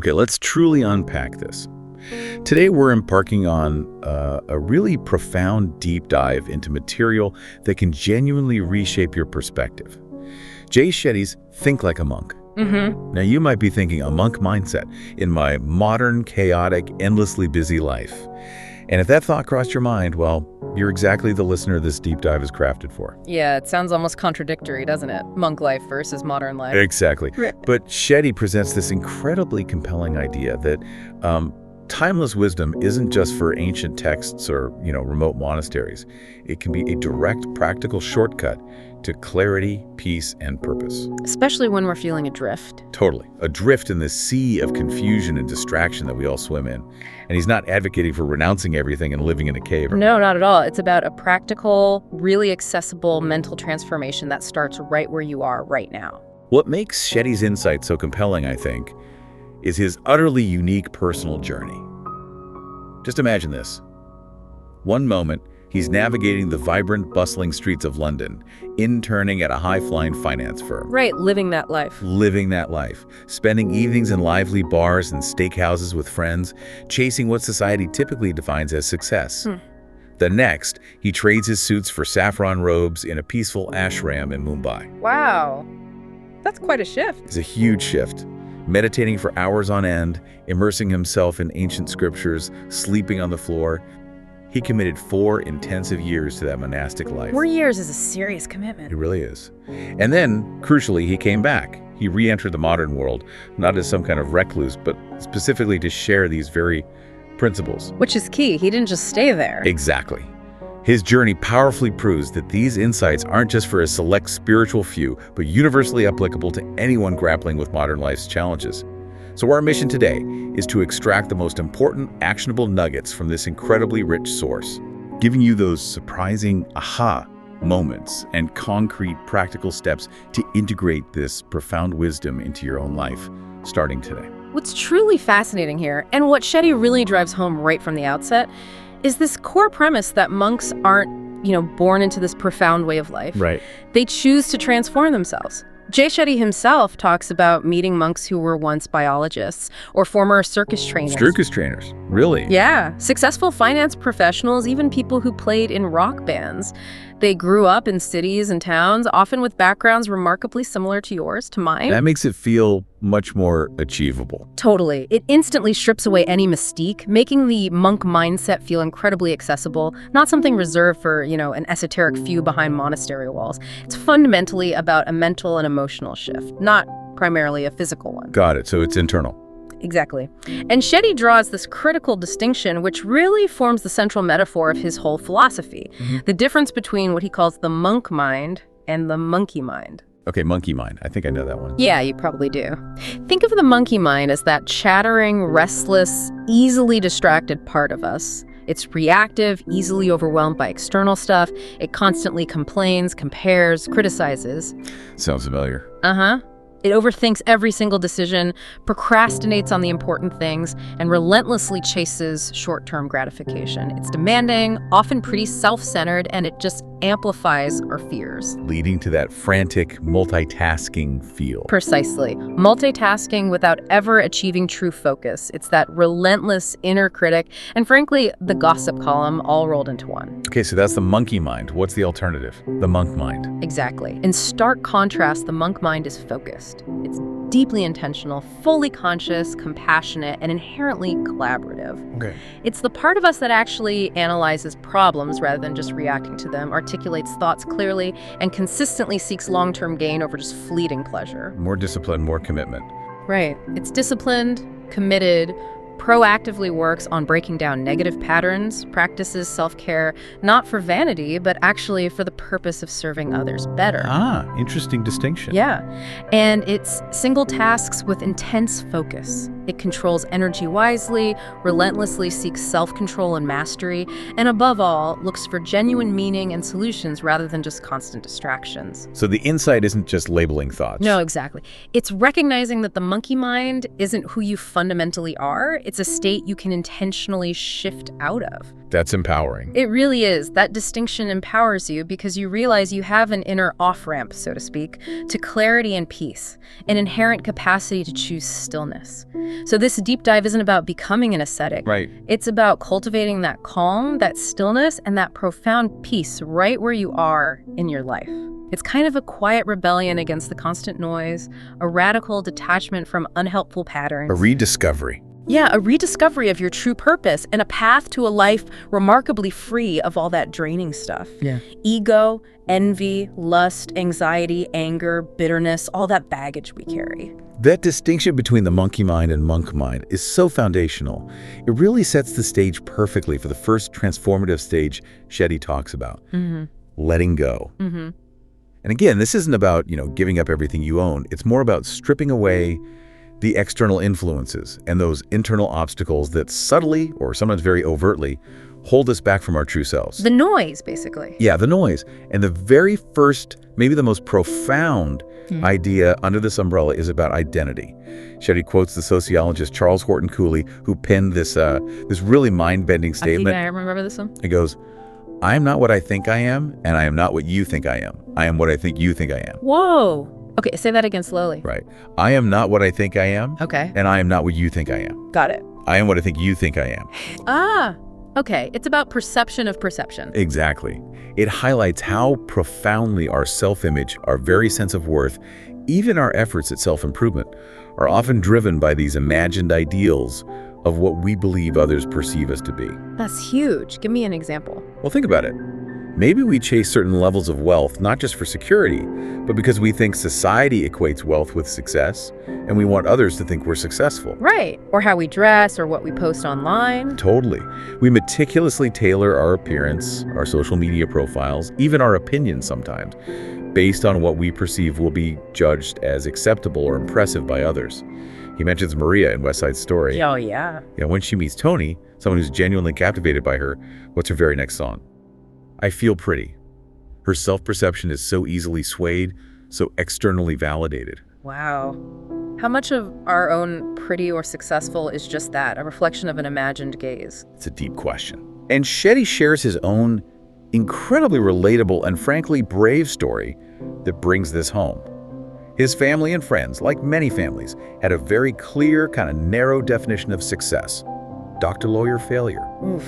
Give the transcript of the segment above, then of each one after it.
Okay, let's truly unpack this. Today we're embarking on a really profound deep dive into material that can genuinely reshape your perspective. Jay Shetty's Think Like a Monk. Now you might be thinking, a monk mindset in my modern, chaotic, endlessly busy life. And if that thought crossed your mind, well, you're exactly the listener this deep dive is crafted for. Yeah, it sounds almost contradictory, doesn't it? Monk life versus modern life. Exactly. Right. But Shetty presents this incredibly compelling idea that timeless wisdom isn't just for ancient texts or, remote monasteries. It can be a direct, practical shortcut to clarity, peace, and purpose. Especially when we're feeling adrift. Totally. Adrift in this sea of confusion and distraction that we all swim in. And he's not advocating for renouncing everything and living in a cave. No, not at all. It's about a practical, really accessible mental transformation that starts right where you are right now. What makes Shetty's insight so compelling, I think, is his utterly unique personal journey. Just imagine this. One moment, he's navigating the vibrant, bustling streets of London, interning at a high-flying finance firm. Right, living that life. Living that life, spending evenings in lively bars and steakhouses with friends, chasing what society typically defines as success. The next, he trades his suits for saffron robes in a peaceful ashram in Mumbai. Wow, that's quite a shift. It's a huge shift. Meditating for hours on end, immersing himself in ancient scriptures, sleeping on the floor. He committed 4 intensive years to that monastic life. 4 years is a serious commitment. It really is. And then, crucially, he came back. He re-entered the modern world, not as some kind of recluse, but specifically to share these very principles. Which is key. He didn't just stay there. Exactly. His journey powerfully proves that these insights aren't just for a select spiritual few, but universally applicable to anyone grappling with modern life's challenges. So our mission today is to extract the most important, actionable nuggets from this incredibly rich source, giving you those surprising aha moments and concrete, practical steps to integrate this profound wisdom into your own life, starting today. What's truly fascinating here, and what Shetty really drives home right from the outset, is this core premise that monks aren't, born into this profound way of life. Right. They choose to transform themselves. Jay Shetty himself talks about meeting monks who were once biologists or former circus trainers. Circus trainers, really? Yeah, successful finance professionals, even people who played in rock bands. They grew up in cities and towns, often with backgrounds remarkably similar to yours, to mine. That makes it feel much more achievable. Totally. It instantly strips away any mystique, making the monk mindset feel incredibly accessible, not something reserved for, an esoteric few behind monastery walls. It's fundamentally about a mental and emotional shift, not primarily a physical one. Got it. So it's internal. Exactly. And Shetty draws this critical distinction, which really forms the central metaphor of his whole philosophy. The difference between what he calls the monk mind and the monkey mind. Okay, monkey mind. I think I know that one. Yeah, you probably do. Think of the monkey mind as that chattering, restless, easily distracted part of us. It's reactive, easily overwhelmed by external stuff. It constantly complains, compares, criticizes. Sounds familiar. It overthinks every single decision, procrastinates on the important things, and relentlessly chases short-term gratification. It's demanding, often pretty self-centered, and it just amplifies our fears. Leading to that frantic, multitasking feel. Precisely. Multitasking without ever achieving true focus. It's that relentless inner critic, and frankly, the gossip column all rolled into one. Okay, so that's the monkey mind. What's the alternative? The monk mind. Exactly. In stark contrast, the monk mind is focused. It's deeply intentional, fully conscious, compassionate, and inherently collaborative. Okay. It's the part of us that actually analyzes problems rather than just reacting to them, articulates thoughts clearly, and consistently seeks long-term gain over just fleeting pleasure. More discipline, more commitment. Right. It's disciplined, committed, proactively works on breaking down negative patterns, practices self-care, not for vanity, but actually for the purpose of serving others better. Ah, interesting distinction. Yeah. And it's single tasks with intense focus. It controls energy wisely, relentlessly seeks self-control and mastery, and above all, looks for genuine meaning and solutions rather than just constant distractions. So the insight isn't just labeling thoughts. No, exactly. It's recognizing that the monkey mind isn't who you fundamentally are. It's a state you can intentionally shift out of. That's empowering. It really is. That distinction empowers you because you realize you have an inner off-ramp, so to speak, to clarity and peace, an inherent capacity to choose stillness. So this deep dive isn't about becoming an ascetic. Right. It's about cultivating that calm, that stillness, and that profound peace right where you are in your life. It's kind of a quiet rebellion against the constant noise, a radical detachment from unhelpful patterns. A rediscovery. Yeah, a rediscovery of your true purpose and a path to a life remarkably free of all that draining stuff. Yeah. Ego, envy, lust, anxiety, anger, bitterness, all that baggage we carry. That distinction between the monkey mind and monk mind is so foundational. It really sets the stage perfectly for the first transformative stage Shetty talks about, letting go. And again, this isn't about, giving up everything you own. It's more about stripping away the external influences and those internal obstacles that subtly, or sometimes very overtly, hold us back from our true selves. The noise, basically. Yeah, the noise. And the very first, maybe the most profound idea under this umbrella is about identity. Shetty quotes the sociologist Charles Horton Cooley, who penned this really mind-bending statement. I remember this one. He goes, "I am not what I think I am, and I am not what you think I am. I am what I think you think I am." Whoa. Okay, say that again slowly. Right. I am not what I think I am. Okay. And I am not what you think I am. Got it. I am what I think you think I am. Ah, okay. It's about perception of perception. Exactly. It highlights how profoundly our self-image, our very sense of worth, even our efforts at self-improvement, are often driven by these imagined ideals of what we believe others perceive us to be. That's huge. Give me an example. Well, think about it. Maybe we chase certain levels of wealth, not just for security, but because we think society equates wealth with success, and we want others to think we're successful. Right. Or how we dress, or what we post online. Totally. We meticulously tailor our appearance, our social media profiles, even our opinions sometimes, based on what we perceive will be judged as acceptable or impressive by others. He mentions Maria in West Side Story. Oh, yeah. Yeah, when she meets Tony, someone who's genuinely captivated by her, what's her very next song? I Feel Pretty. Her self-perception is so easily swayed, so externally validated. Wow. How much of our own pretty or successful is just that, a reflection of an imagined gaze? It's a deep question. And Shetty shares his own incredibly relatable and frankly brave story that brings this home. His family and friends, like many families, had a very clear, kind of narrow definition of success. Doctor, lawyer, failure. Oof.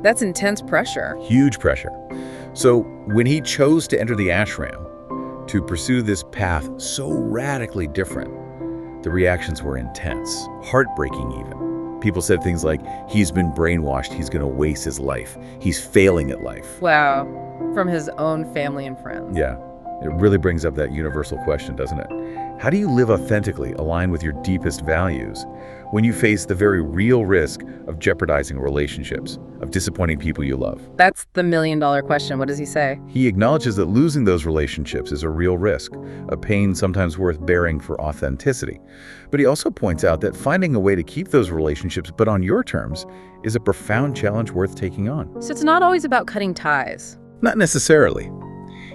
That's intense pressure. Huge pressure. So when he chose to enter the ashram, to pursue this path so radically different, the reactions were intense, heartbreaking even. People said things like, he's been brainwashed, he's going to waste his life, he's failing at life. Wow. From his own family and friends. Yeah, it really brings up that universal question, doesn't it? How do you live authentically, aligned with your deepest values, when you face the very real risk of jeopardizing relationships, of disappointing people you love? That's the million-dollar question. What does he say? He acknowledges that losing those relationships is a real risk, a pain sometimes worth bearing for authenticity. But he also points out that finding a way to keep those relationships, but on your terms, is a profound challenge worth taking on. So it's not always about cutting ties. Not necessarily.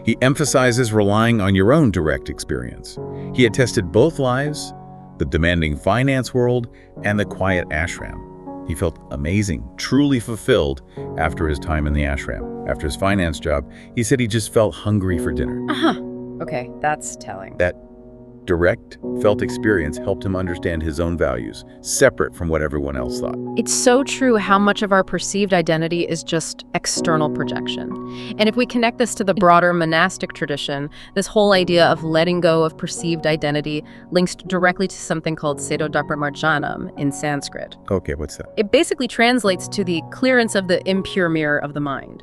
He emphasizes relying on your own direct experience. He had tested both lives, the demanding finance world and the quiet ashram. He felt amazing, truly fulfilled after his time in the ashram. After his finance job, he said he just felt hungry for dinner. Okay, that's telling. That direct, felt experience helped him understand his own values, separate from what everyone else thought. It's so true how much of our perceived identity is just external projection. And if we connect this to the broader monastic tradition, this whole idea of letting go of perceived identity links directly to something called Sedo-Dharmarjanam in Sanskrit. Okay, what's that? It basically translates to the clearance of the impure mirror of the mind.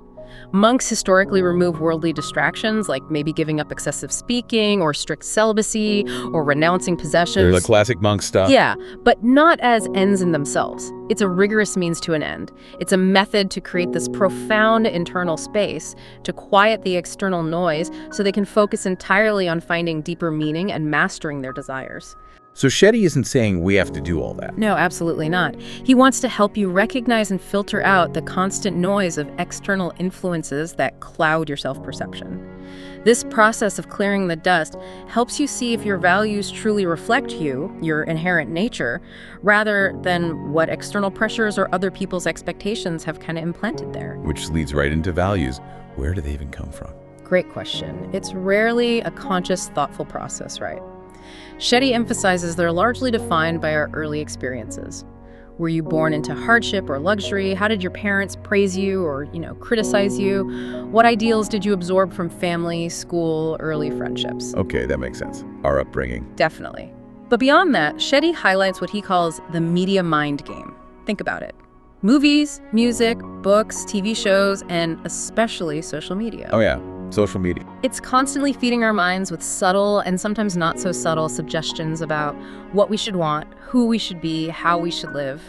Monks historically remove worldly distractions, like maybe giving up excessive speaking or strict celibacy or renouncing possessions. They're the classic monk stuff. Yeah, but not as ends in themselves. It's a rigorous means to an end. It's a method to create this profound internal space to quiet the external noise so they can focus entirely on finding deeper meaning and mastering their desires. So Shetty isn't saying we have to do all that. No, absolutely not. He wants to help you recognize and filter out the constant noise of external influences that cloud your self-perception. This process of clearing the dust helps you see if your values truly reflect you, your inherent nature, rather than what external pressures or other people's expectations have kind of implanted there. Which leads right into values. Where do they even come from? Great question. It's rarely a conscious, thoughtful process, right? Shetty emphasizes they're largely defined by our early experiences. Were you born into hardship or luxury? How did your parents praise you or, criticize you? What ideals did you absorb from family, school, early friendships? Okay, that makes sense. Our upbringing. Definitely. But beyond that, Shetty highlights what he calls the media mind game. Think about it. Movies, music, books, TV shows, and especially social media. Oh yeah, social media. It's constantly feeding our minds with subtle and sometimes not so subtle suggestions about what we should want, who we should be, how we should live.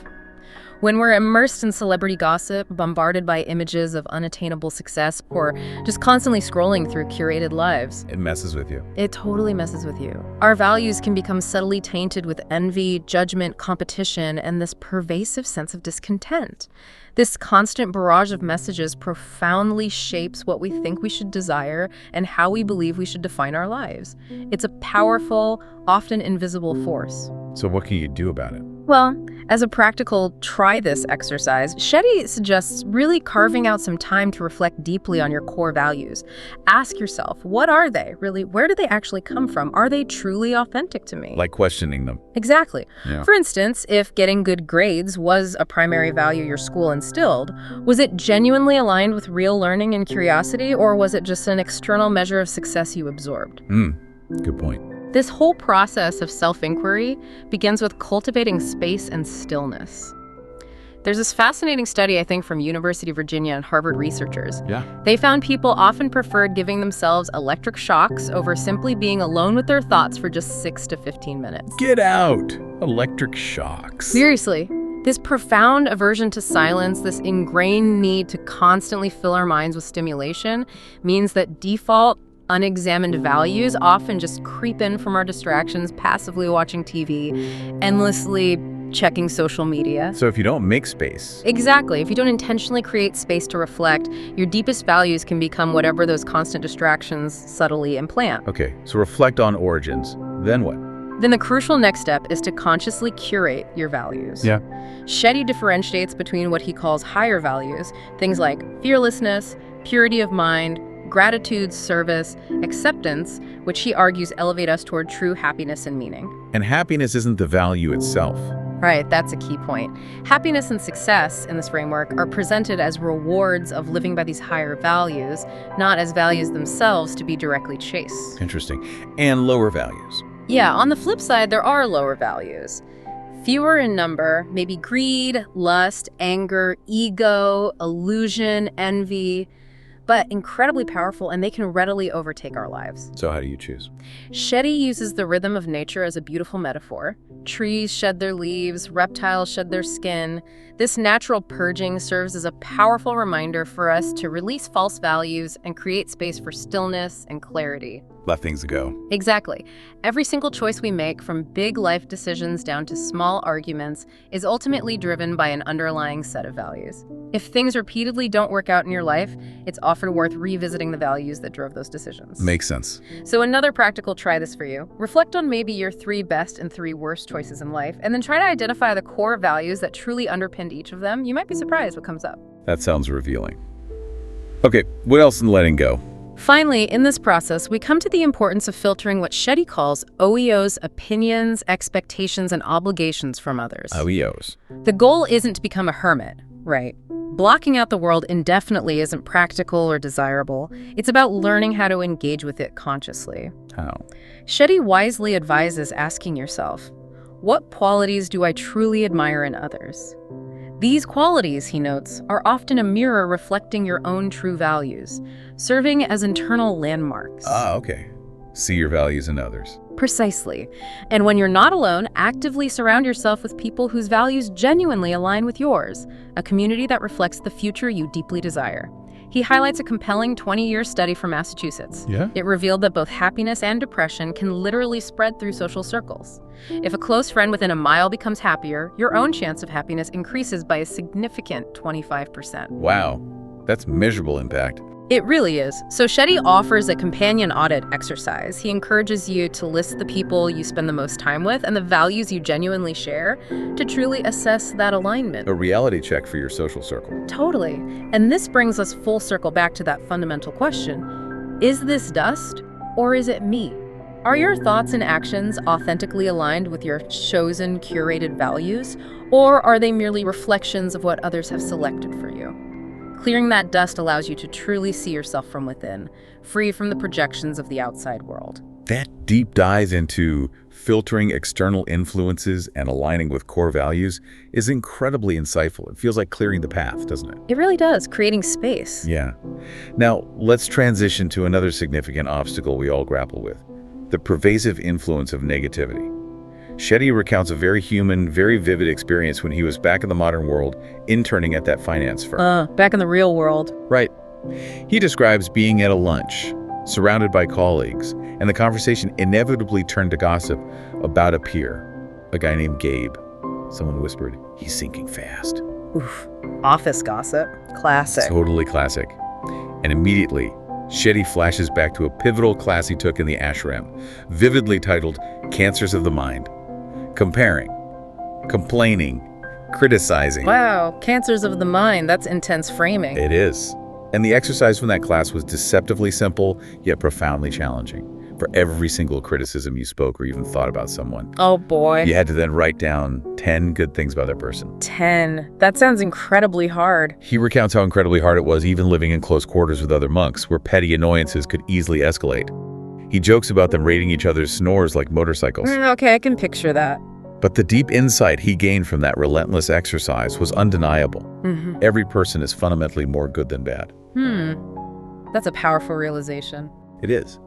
When we're immersed in celebrity gossip, bombarded by images of unattainable success, or just constantly scrolling through curated lives, It messes with you. it totally messes with you. Our values can become subtly tainted with envy, judgment, competition, and this pervasive sense of discontent. This constant barrage of messages profoundly shapes what we think we should desire and how we believe we should define our lives. It's a powerful, often invisible force. So what can you do about it? Well, as a practical try this exercise, Shetty suggests really carving out some time to reflect deeply on your core values. Ask yourself, what are they? Really, where do they actually come from? Are they truly authentic to me? Like questioning them. Exactly. Yeah. For instance, if getting good grades was a primary value your school instilled, was it genuinely aligned with real learning and curiosity, or was it just an external measure of success you absorbed? Good point. This whole process of self-inquiry begins with cultivating space and stillness. There's this fascinating study, I think, from University of Virginia and Harvard researchers. Yeah. They found people often preferred giving themselves electric shocks over simply being alone with their thoughts for just 6 to 15 minutes. Get out! Electric shocks. Seriously, this profound aversion to silence, this ingrained need to constantly fill our minds with stimulation, means that default, unexamined values often just creep in from our distractions, passively watching TV, endlessly checking social media. So if you don't make space, Exactly. If you don't intentionally create space to reflect, your deepest values can become whatever those constant distractions subtly implant. okay, so reflect on origins. Then what? Then the crucial next step is to consciously curate your values. Yeah. Shetty differentiates between what he calls higher values, things like fearlessness, purity of mind, gratitude, service, acceptance, which he argues elevate us toward true happiness and meaning. And happiness isn't the value itself. Right, that's a key point. Happiness and success in this framework are presented as rewards of living by these higher values, not as values themselves to be directly chased. Interesting. And lower values. Yeah, on the flip side, there are lower values. Fewer in number, maybe greed, lust, anger, ego, illusion, envy, but incredibly powerful, and they can readily overtake our lives. So how do you choose? Shetty uses the rhythm of nature as a beautiful metaphor. Trees shed their leaves, reptiles shed their skin. This natural purging serves as a powerful reminder for us to release false values and create space for stillness and clarity. Let things go. Exactly. Every single choice we make, from big life decisions down to small arguments, is ultimately driven by an underlying set of values. If things repeatedly don't work out in your life, it's often worth revisiting the values that drove those decisions. Makes sense. So another practical try this for you. Reflect on maybe your 3 best and 3 worst choices in life, and then try to identify the core values that truly underpinned each of them. You might be surprised what comes up. That sounds revealing. Okay, what else in letting go? Finally, in this process, we come to the importance of filtering what Shetty calls OEO's opinions, expectations, and obligations from others. OEOs. The goal isn't to become a hermit, right? Blocking out the world indefinitely isn't practical or desirable. It's about learning how to engage with it consciously. How? Shetty wisely advises asking yourself, what qualities do I truly admire in others? These qualities, he notes, are often a mirror reflecting your own true values, serving as internal landmarks. Okay. See your values in others. Precisely. And when you're not alone, actively surround yourself with people whose values genuinely align with yours, a community that reflects the future you deeply desire. He highlights a compelling 20-year study from Massachusetts. Yeah? It revealed that both happiness and depression can literally spread through social circles. If a close friend within a mile becomes happier, your own chance of happiness increases by a significant 25%. Wow. That's measurable impact. It really is. So Shetty offers a companion audit exercise. He encourages you to list the people you spend the most time with and the values you genuinely share to truly assess that alignment. A reality check for your social circle. Totally. And this brings us full circle back to that fundamental question. Is this dust or is it me? Are your thoughts and actions authentically aligned with your chosen, curated values, or are they merely reflections of what others have selected for you? Clearing that dust allows you to truly see yourself from within, free from the projections of the outside world. That deep dive into filtering external influences and aligning with core values is incredibly insightful. It feels like clearing the path, doesn't it? It really does, creating space. Yeah. Now, let's transition to another significant obstacle we all grapple with, the pervasive influence of negativity. Shetty recounts a very human, very vivid experience when he was back in the modern world, interning at that finance firm. Back in the real world. Right. He describes being at a lunch, surrounded by colleagues, and the conversation inevitably turned to gossip about a peer, a guy named Gabe. Someone whispered, "He's sinking fast." Oof. Office gossip. Classic. Totally classic. And immediately, Shetty flashes back to a pivotal class he took in the ashram, vividly titled Cancers of the Mind. Comparing, complaining, criticizing. Wow, cancers of the mind. That's intense framing. It is. And the exercise from that class was deceptively simple, yet profoundly challenging. For every single criticism you spoke or even thought about someone, Oh boy. you had to then write down 10 good things about that person. 10. That sounds incredibly hard. He recounts how incredibly hard it was even living in close quarters with other monks, where petty annoyances could easily escalate. He jokes about them rating each other's snores like motorcycles. Okay, I can picture that. But the deep insight he gained from that relentless exercise was undeniable. Every person is fundamentally more good than bad. That's a powerful realization. It is.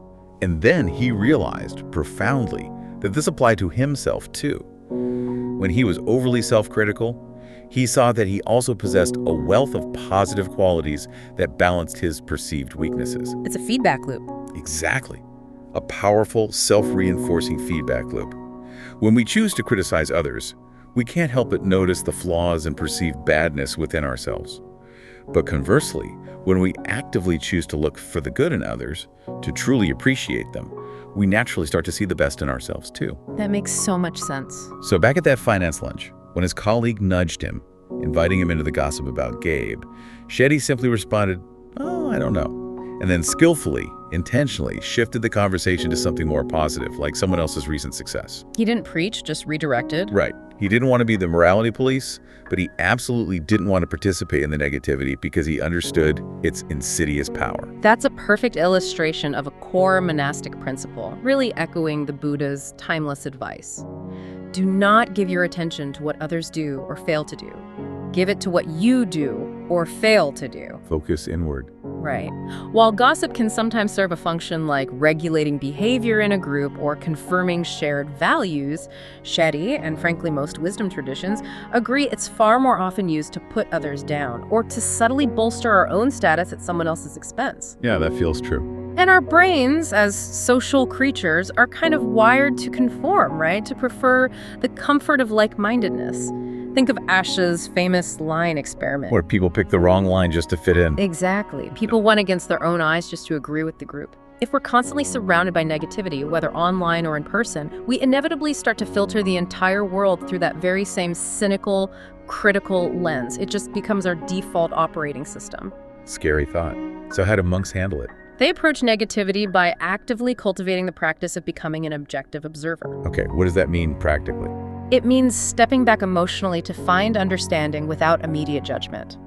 And then he realized profoundly that this applied to himself too. When he was overly self-critical, he saw that he also possessed a wealth of positive qualities that balanced his perceived weaknesses. It's a feedback loop. Exactly. A powerful, self-reinforcing feedback loop. When we choose to criticize others, we can't help but notice the flaws and perceived badness within ourselves. But conversely, when we actively choose to look for the good in others, to truly appreciate them, we naturally start to see the best in ourselves too. That makes so much sense. So back at that finance lunch, when his colleague nudged him, inviting him into the gossip about Gabe, Shetty simply responded, "Oh, I don't know," and then skillfully, intentionally shifted the conversation to something more positive, like someone else's recent success. He didn't preach, just redirected. Right. He didn't want to be the morality police, but he absolutely didn't want to participate in the negativity because he understood its insidious power. That's a perfect illustration of a core monastic principle, really echoing the Buddha's timeless advice. Do not give your attention to what others do or fail to do. Give it to what you do or fail to do. Focus inward. Right. While gossip can sometimes serve a function like regulating behavior in a group or confirming shared values, Shetty, and frankly most wisdom traditions, agree it's far more often used to put others down or to subtly bolster our own status at someone else's expense. Yeah, that feels true. And our brains, as social creatures, are kind of wired to conform, right? To prefer the comfort of like-mindedness. Think of Ash's famous line experiment. Where people pick the wrong line just to fit in. Exactly. People went against their own eyes just to agree with the group. If we're constantly surrounded by negativity, whether online or in person, we inevitably start to filter the entire world through that very same cynical, critical lens. It just becomes our default operating system. Scary thought. So how do monks handle it? They approach negativity by actively cultivating the practice of becoming an objective observer. Okay, what does that mean practically? It means stepping back emotionally to find understanding without immediate judgment.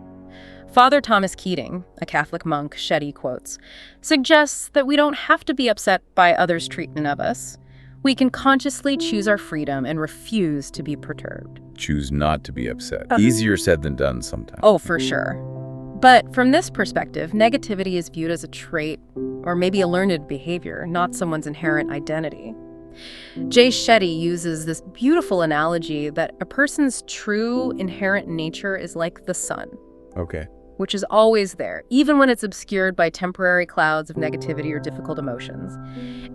Father Thomas Keating, a Catholic monk Shetty quotes, suggests that we don't have to be upset by others' treatment of us. We can consciously choose our freedom and refuse to be perturbed. Choose not to be upset. Easier said than done sometimes. Oh, for sure. But from this perspective, negativity is viewed as a trait or maybe a learned behavior, not someone's inherent identity. Jay Shetty uses this beautiful analogy that a person's true inherent nature is like the sun. Okay. Which is always there, even when it's obscured by temporary clouds of negativity or difficult emotions.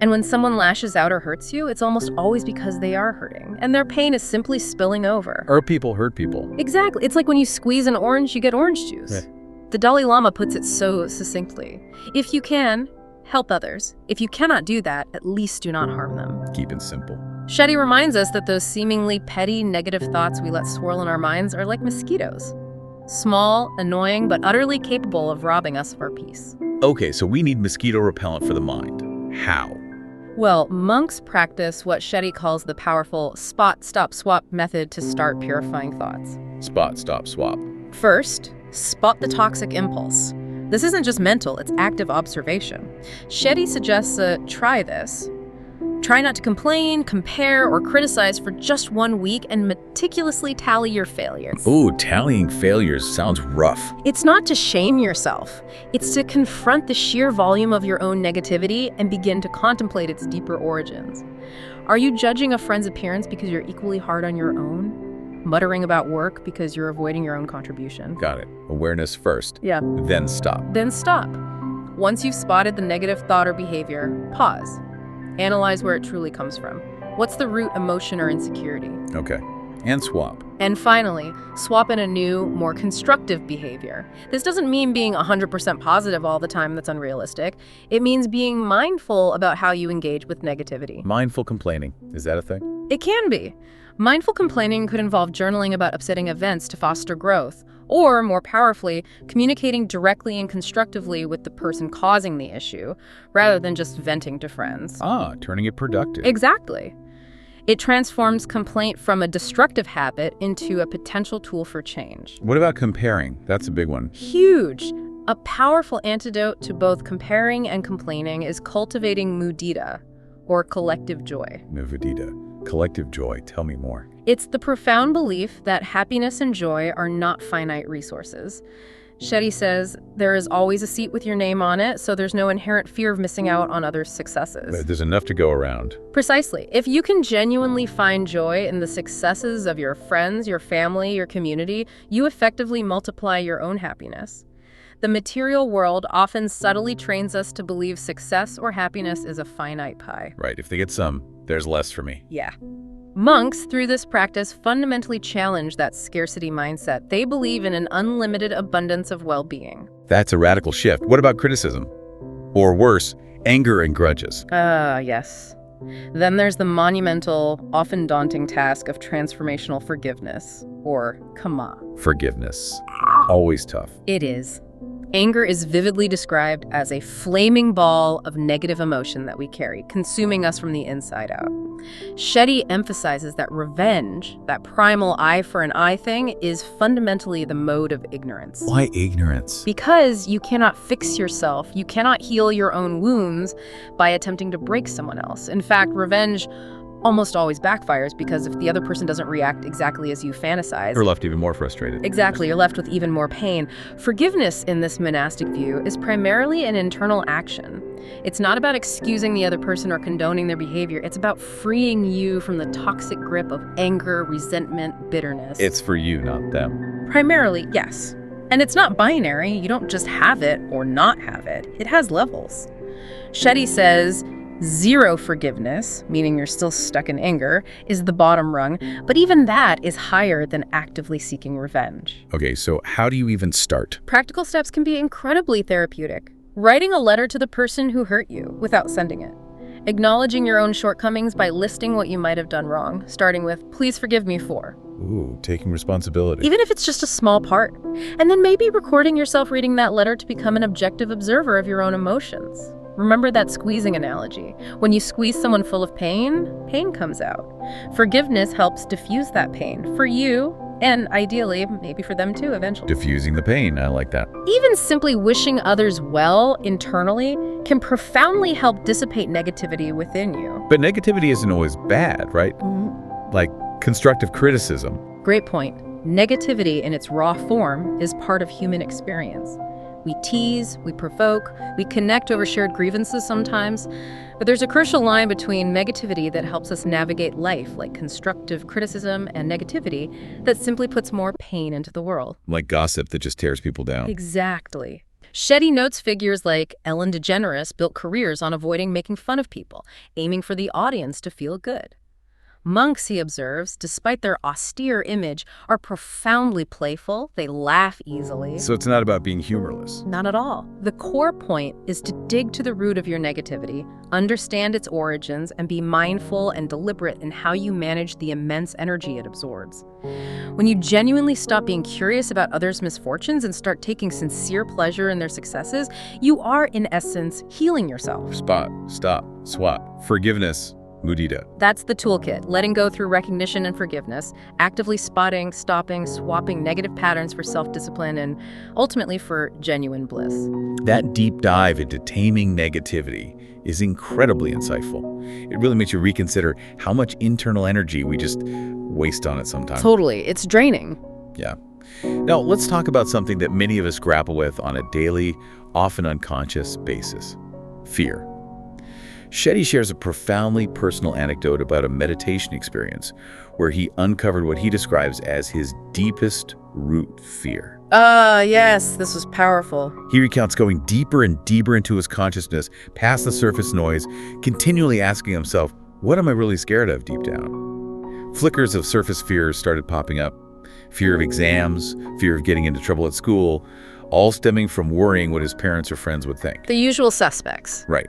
And when someone lashes out or hurts you, it's almost always because they are hurting, and their pain is simply spilling over. Or people hurt people. Exactly. It's like when you squeeze an orange, you get orange juice. Right. The Dalai Lama puts it so succinctly. If you can, help others. If you cannot do that, at least do not harm them. Keep it simple. Shetty reminds us that those seemingly petty, negative thoughts we let swirl in our minds are like mosquitoes. Small, annoying, but utterly capable of robbing us of our peace. Okay, so we need mosquito repellent for the mind. How? Well, monks practice what Shetty calls the powerful spot, stop, swap method to start purifying thoughts. Spot, stop, swap. First, spot the toxic impulse. This isn't just mental, it's active observation. Shetty suggests try this. Try not to complain, compare, or criticize for just 1 week and meticulously tally your failures. Ooh, tallying failures sounds rough. It's not to shame yourself. It's to confront the sheer volume of your own negativity and begin to contemplate its deeper origins. Are you judging a friend's appearance because you're equally hard on your own? Muttering about work because you're avoiding your own contribution? Got it. Awareness first. Yeah. Then stop. Then stop. Once you've spotted the negative thought or behavior, pause. Analyze where it truly comes from. What's the root emotion or insecurity? Okay. And swap. And finally, swap in a new, more constructive behavior. This doesn't mean being 100% positive all the time. That's unrealistic. It means being mindful about how you engage with negativity. Mindful complaining. Is that a thing? It can be. Mindful complaining could involve journaling about upsetting events to foster growth, or, more powerfully, communicating directly and constructively with the person causing the issue, rather than just venting to friends. Ah, turning it productive. Exactly. It transforms complaint from a destructive habit into a potential tool for change. What about comparing? That's a big one. Huge. A powerful antidote to both comparing and complaining is cultivating mudita, or collective joy. Mudita. Collective joy. Tell me more. It's the profound belief that happiness and joy are not finite resources. Shetty says there is always a seat with your name on it, so there's no inherent fear of missing out on others' successes. There's enough to go around. Precisely. If you can genuinely find joy in the successes of your friends, your family, your community, you effectively multiply your own happiness. The material world often subtly trains us to believe success or happiness is a finite pie. Right. If they get some, there's less for me. Yeah. Monks, through this practice, fundamentally challenge that scarcity mindset. They believe in an unlimited abundance of well-being. That's a radical shift. What about criticism? Or worse, anger and grudges? Yes. Then there's the monumental, often daunting task of transformational forgiveness, or kama. Forgiveness. Always tough. It is. Anger is vividly described as a flaming ball of negative emotion that we carry, consuming us from the inside out. Shetty emphasizes that revenge, that primal eye for an eye thing, is fundamentally the mode of ignorance. Why ignorance? Because you cannot fix yourself, you cannot heal your own wounds by attempting to break someone else. In fact, revenge almost always backfires because if the other person doesn't react exactly as you fantasize, You're left even more frustrated. exactly, you're left with even more pain. Forgiveness in this monastic view is primarily an internal action. It's not about excusing the other person or condoning their behavior. It's about freeing you from the toxic grip of anger, resentment, bitterness. It's for you, not them. Primarily, yes. And it's not binary. You don't just have it or not have it. It has levels. Shetty says, zero forgiveness, meaning you're still stuck in anger, is the bottom rung, but even that is higher than actively seeking revenge. Okay, so how do you even start? Practical steps can be incredibly therapeutic. Writing a letter to the person who hurt you without sending it. Acknowledging your own shortcomings by listing what you might have done wrong, starting with, please forgive me for. Ooh, taking responsibility. Even if it's just a small part. And then maybe recording yourself reading that letter to become an objective observer of your own emotions. Remember that squeezing analogy. When you squeeze someone full of pain, pain comes out. Forgiveness helps diffuse that pain for you, and ideally, maybe for them too eventually. Diffusing the pain, I like that. Even simply wishing others well internally can profoundly help dissipate negativity within you. But negativity isn't always bad, right? Like constructive criticism. Great point. Negativity in its raw form is part of human experience. We tease, we provoke, we connect over shared grievances sometimes, but there's a crucial line between negativity that helps us navigate life, like constructive criticism, and negativity that simply puts more pain into the world. Like gossip that just tears people down. Exactly. Shetty notes figures like Ellen DeGeneres built careers on avoiding making fun of people, aiming for the audience to feel good. Monks, he observes, despite their austere image, are profoundly playful. They laugh easily. So it's not about being humorless. Not at all. The core point is to dig to the root of your negativity, understand its origins, and be mindful and deliberate in how you manage the immense energy it absorbs. When you genuinely stop being curious about others' misfortunes and start taking sincere pleasure in their successes, you are, in essence, healing yourself. Spot, stop, swap, forgiveness, mudita. That's the toolkit, letting go through recognition and forgiveness, actively spotting, stopping, swapping negative patterns for self-discipline, and ultimately for genuine bliss. That deep dive into taming negativity is incredibly insightful. It really makes you reconsider how much internal energy we just waste on it sometimes. Totally. It's draining. Yeah. Now, let's talk about something that many of us grapple with on a daily, often unconscious basis: fear. Shetty shares a profoundly personal anecdote about a meditation experience where he uncovered what he describes as his deepest root fear. Yes, this was powerful. He recounts going deeper and deeper into his consciousness, past the surface noise, continually asking himself, what am I really scared of deep down? Flickers of surface fears started popping up. Fear of exams, fear of getting into trouble at school, all stemming from worrying what his parents or friends would think. The usual suspects. Right.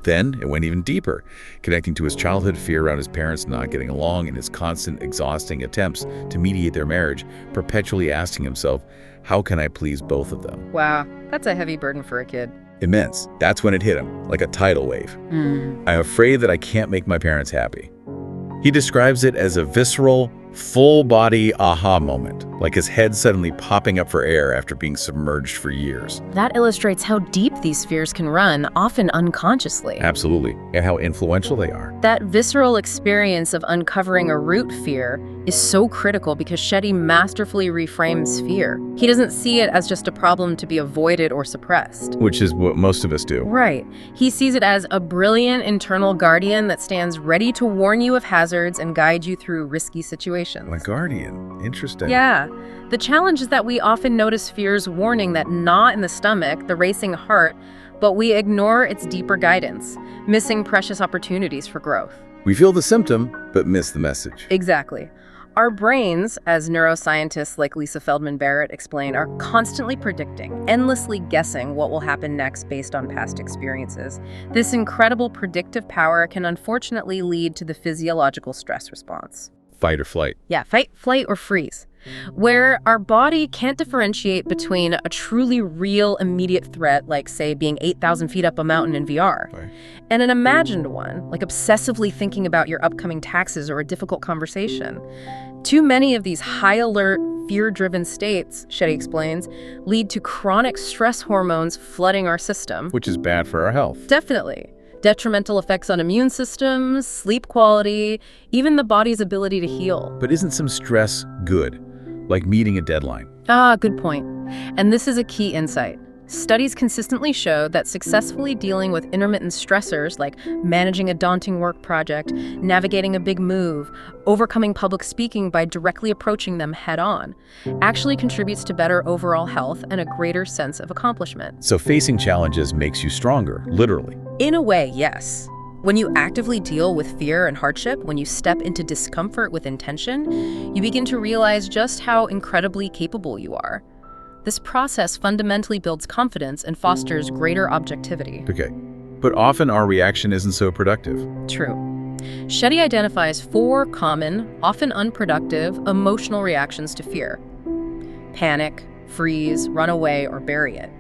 Then it went even deeper, connecting to his childhood fear around his parents not getting along and his constant, exhausting attempts to mediate their marriage, perpetually asking himself, how can I please both of them? Wow, that's a heavy burden for a kid. Immense. That's when it hit him, like a tidal wave. I'm afraid that I can't make my parents happy. He describes it as a visceral, full-body aha moment, like his head suddenly popping up for air after being submerged for years. That illustrates how deep these fears can run, often unconsciously. Absolutely, and how influential they are. That visceral experience of uncovering a root fear is so critical because Shetty masterfully reframes fear. He doesn't see it as just a problem to be avoided or suppressed. Which is what most of us do. Right. He sees it as a brilliant internal guardian that stands ready to warn you of hazards and guide you through risky situations. A guardian. Interesting. Yeah. The challenge is that we often notice fear's warning, that knot in the stomach, the racing heart, but we ignore its deeper guidance, missing precious opportunities for growth. We feel the symptom, but miss the message. Exactly. Our brains, as neuroscientists like Lisa Feldman Barrett explain, are constantly predicting, endlessly guessing what will happen next based on past experiences. This incredible predictive power can unfortunately lead to the physiological stress response. Fight or flight. Yeah, fight, flight, or freeze, where our body can't differentiate between a truly real immediate threat, like, say, being 8,000 feet up a mountain in VR, Right. and an imagined one, like obsessively thinking about your upcoming taxes or a difficult conversation. Too many of these high-alert, fear-driven states, Shetty explains, lead to chronic stress hormones flooding our system. Which is bad for our health. Definitely. Detrimental effects on immune systems, sleep quality, even the body's ability to heal. But isn't some stress good? Like meeting a deadline. Good point. And this is a key insight. Studies consistently show that successfully dealing with intermittent stressors like managing a daunting work project, navigating a big move, overcoming public speaking by directly approaching them head-on, actually contributes to better overall health and a greater sense of accomplishment. So facing challenges makes you stronger, literally. In a way, yes. When you actively deal with fear and hardship, when you step into discomfort with intention, you begin to realize just how incredibly capable you are. This process fundamentally builds confidence and fosters greater objectivity. Okay. But often our reaction isn't so productive. True. Shetty identifies 4 common, often unproductive, emotional reactions to fear: panic, freeze, run away, or bury it.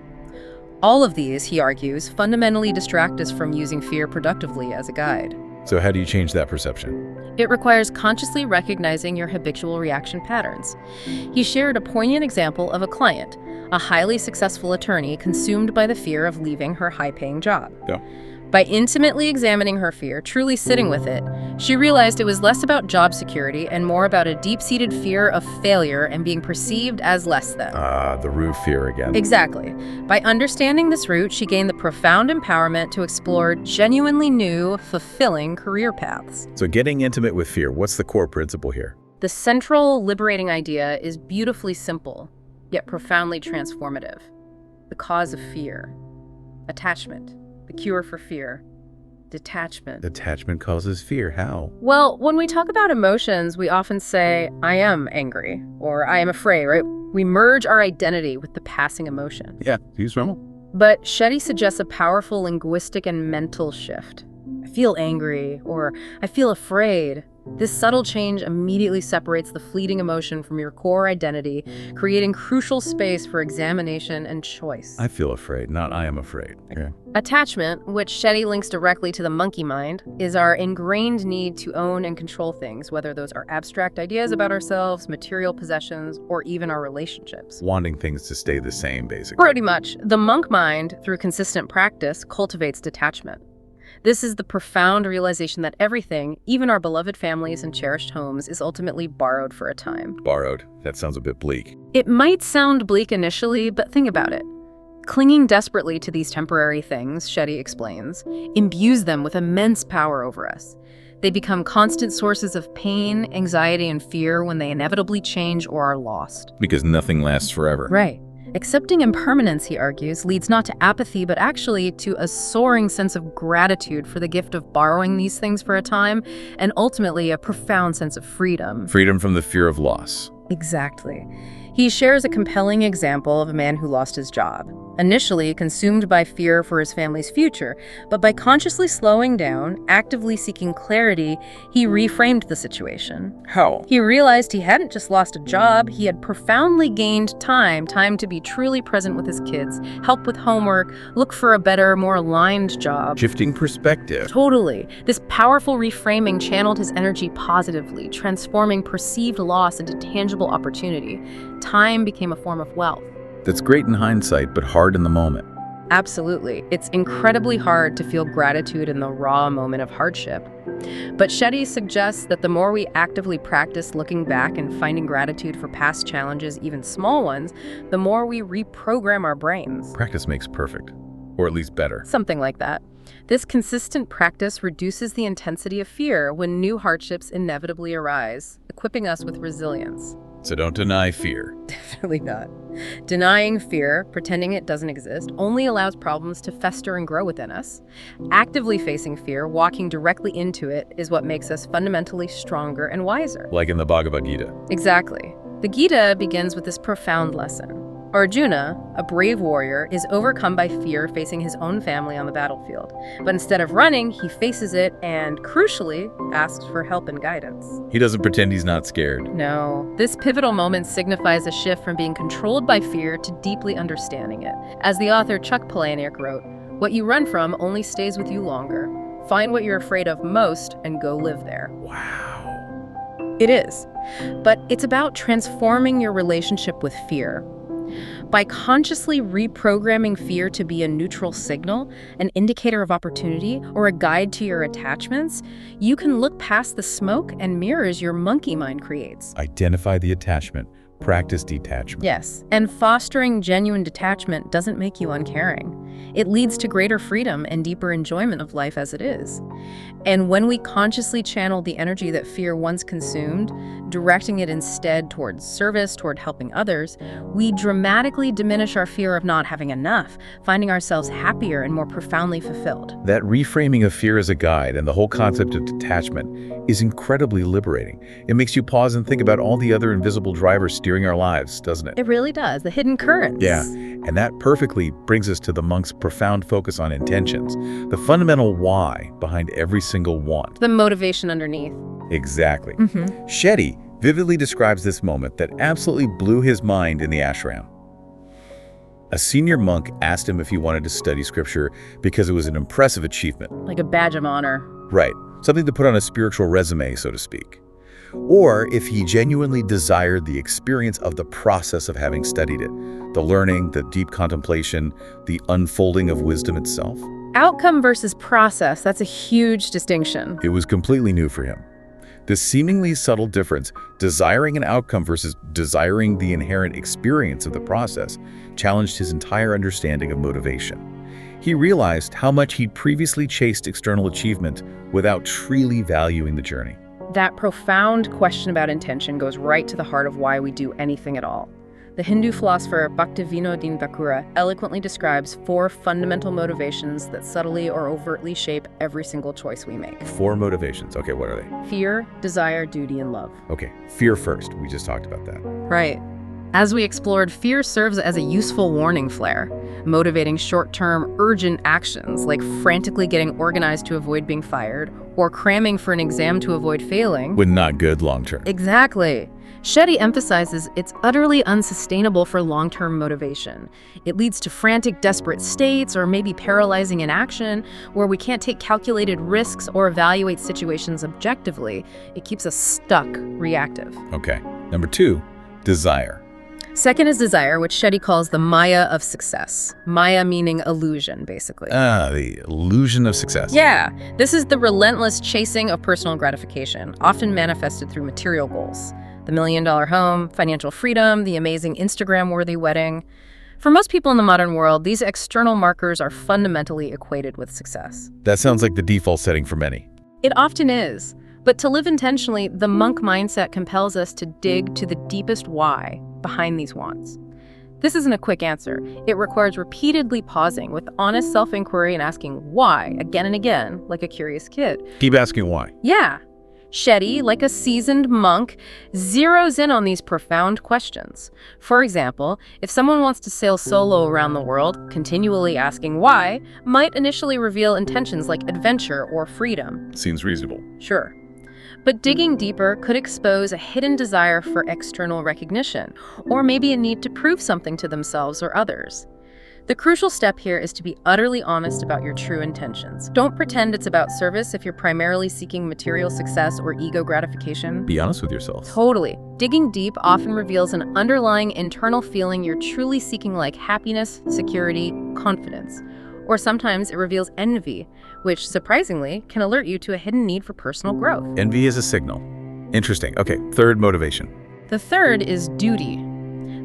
All of these, he argues, fundamentally distract us from using fear productively as a guide. So how do you change that perception? It requires consciously recognizing your habitual reaction patterns. He shared a poignant example of a client, a highly successful attorney consumed by the fear of leaving her high-paying job. Yeah. By intimately examining her fear, truly sitting with it, she realized it was less about job security and more about a deep-seated fear of failure and being perceived as less than. The root fear again. Exactly. By understanding this root, she gained the profound empowerment to explore genuinely new, fulfilling career paths. So getting intimate with fear, what's the core principle here? The central liberating idea is beautifully simple, yet profoundly transformative. The cause of fear. Attachment. The cure for fear. Detachment. Attachment causes fear. How? Well, when we talk about emotions, we often say, I am angry, or I am afraid, right? We merge our identity with the passing emotion. Yeah, use normal. But Shetty suggests a powerful linguistic and mental shift. I feel angry, or I feel afraid. This subtle change immediately separates the fleeting emotion from your core identity, creating crucial space for examination and choice. I feel afraid, not I am afraid. Okay. Attachment, which Shetty links directly to the monkey mind, is our ingrained need to own and control things, whether those are abstract ideas about ourselves, material possessions, or even our relationships. Wanting things to stay the same, basically. Pretty much. The monk mind, through consistent practice, cultivates detachment. This is the profound realization that everything, even our beloved families and cherished homes, is ultimately borrowed for a time. Borrowed. That sounds a bit bleak. It might sound bleak initially, but think about it. Clinging desperately to these temporary things, Shetty explains, imbues them with immense power over us. They become constant sources of pain, anxiety, and fear when they inevitably change or are lost. Because nothing lasts forever. Right. Accepting impermanence, he argues, leads not to apathy, but actually to a soaring sense of gratitude for the gift of borrowing these things for a time, and ultimately a profound sense of freedom. Freedom from the fear of loss. Exactly. He shares a compelling example of a man who lost his job, initially consumed by fear for his family's future, but by consciously slowing down, actively seeking clarity, he reframed the situation. How? He realized he hadn't just lost a job, he had profoundly gained time to be truly present with his kids, help with homework, look for a better, more aligned job. Shifting perspective. Totally. This powerful reframing channeled his energy positively, transforming perceived loss into tangible opportunity. Time became a form of wealth. That's great in hindsight, but hard in the moment. Absolutely. It's incredibly hard to feel gratitude in the raw moment of hardship. But Shetty suggests that the more we actively practice looking back and finding gratitude for past challenges, even small ones, the more we reprogram our brains. Practice makes perfect. Or at least better. Something like that. This consistent practice reduces the intensity of fear when new hardships inevitably arise, equipping us with resilience. So don't deny fear. Definitely not. Denying fear, pretending it doesn't exist, only allows problems to fester and grow within us. Actively facing fear, walking directly into it, is what makes us fundamentally stronger and wiser. Like in the Bhagavad Gita. Exactly. The Gita begins with this profound lesson. Arjuna, a brave warrior, is overcome by fear facing his own family on the battlefield. But instead of running, he faces it and, crucially, asks for help and guidance. He doesn't pretend he's not scared. No. This pivotal moment signifies a shift from being controlled by fear to deeply understanding it. As the author Chuck Palahniuk wrote, "What you run from only stays with you longer. Find what you're afraid of most and go live there." Wow. It is. But it's about transforming your relationship with fear. By consciously reprogramming fear to be a neutral signal, an indicator of opportunity, or a guide to your attachments, you can look past the smoke and mirrors your monkey mind creates. Identify the attachment. Practice detachment. Yes, and fostering genuine detachment doesn't make you uncaring. It leads to greater freedom and deeper enjoyment of life as it is. And when we consciously channel the energy that fear once consumed, directing it instead towards service, toward helping others, we dramatically diminish our fear of not having enough, finding ourselves happier and more profoundly fulfilled. That reframing of fear as a guide and the whole concept of detachment is incredibly liberating. It makes you pause and think about all the other invisible drivers steering our lives, doesn't it? It really does. The hidden currents. Yeah, and that perfectly brings us to the monk's profound focus on intentions, the fundamental why behind every single want. The motivation underneath. Exactly. Shetty vividly describes this moment that absolutely blew his mind in the ashram. A senior monk asked him if he wanted to study scripture because it was an impressive achievement. Like a badge of honor. Right, something to put on a spiritual resume, so to speak. Or if he genuinely desired the experience of the process of having studied it, the learning, the deep contemplation, the unfolding of wisdom itself. Outcome versus process, that's a huge distinction. It was completely new for him. This seemingly subtle difference, desiring an outcome versus desiring the inherent experience of the process, challenged his entire understanding of motivation. He realized how much he'd previously chased external achievement without truly valuing the journey. That profound question about intention goes right to the heart of why we do anything at all. The Hindu philosopher Bhaktivinoda Thakura eloquently describes 4 fundamental motivations that subtly or overtly shape every single choice we make. 4 motivations. Okay, what are they? Fear, desire, duty, and love. Okay, fear first. We just talked about that. Right. As we explored, fear serves as a useful warning flare, motivating short-term, urgent actions like frantically getting organized to avoid being fired or cramming for an exam to avoid failing. When not good long-term. Exactly. Shetty emphasizes it's utterly unsustainable for long-term motivation. It leads to frantic, desperate states or maybe paralyzing inaction where we can't take calculated risks or evaluate situations objectively. It keeps us stuck, reactive. Okay. Number 2, desire. Second is desire, which Shetty calls the Maya of success. Maya meaning illusion, basically. The illusion of success. Yeah, this is the relentless chasing of personal gratification, often manifested through material goals. The $1 million home, financial freedom, the amazing Instagram-worthy wedding. For most people in the modern world, these external markers are fundamentally equated with success. That sounds like the default setting for many. It often is. But to live intentionally, the monk mindset compels us to dig to the deepest why behind these wants. This isn't a quick answer. It requires repeatedly pausing with honest self-inquiry and asking why again and again, like a curious kid. Keep asking why. Yeah. Shetty, like a seasoned monk, zeroes in on these profound questions. For example, if someone wants to sail solo around the world, continually asking why might initially reveal intentions like adventure or freedom. Seems reasonable. Sure. But digging deeper could expose a hidden desire for external recognition, or maybe a need to prove something to themselves or others. The crucial step here is to be utterly honest about your true intentions. Don't pretend it's about service if you're primarily seeking material success or ego gratification. Be honest with yourself. Totally. Digging deep often reveals an underlying internal feeling you're truly seeking, like happiness, security, confidence. Or sometimes it reveals envy, which, surprisingly, can alert you to a hidden need for personal growth. Envy is a signal. Interesting. Okay, third motivation. The third is duty.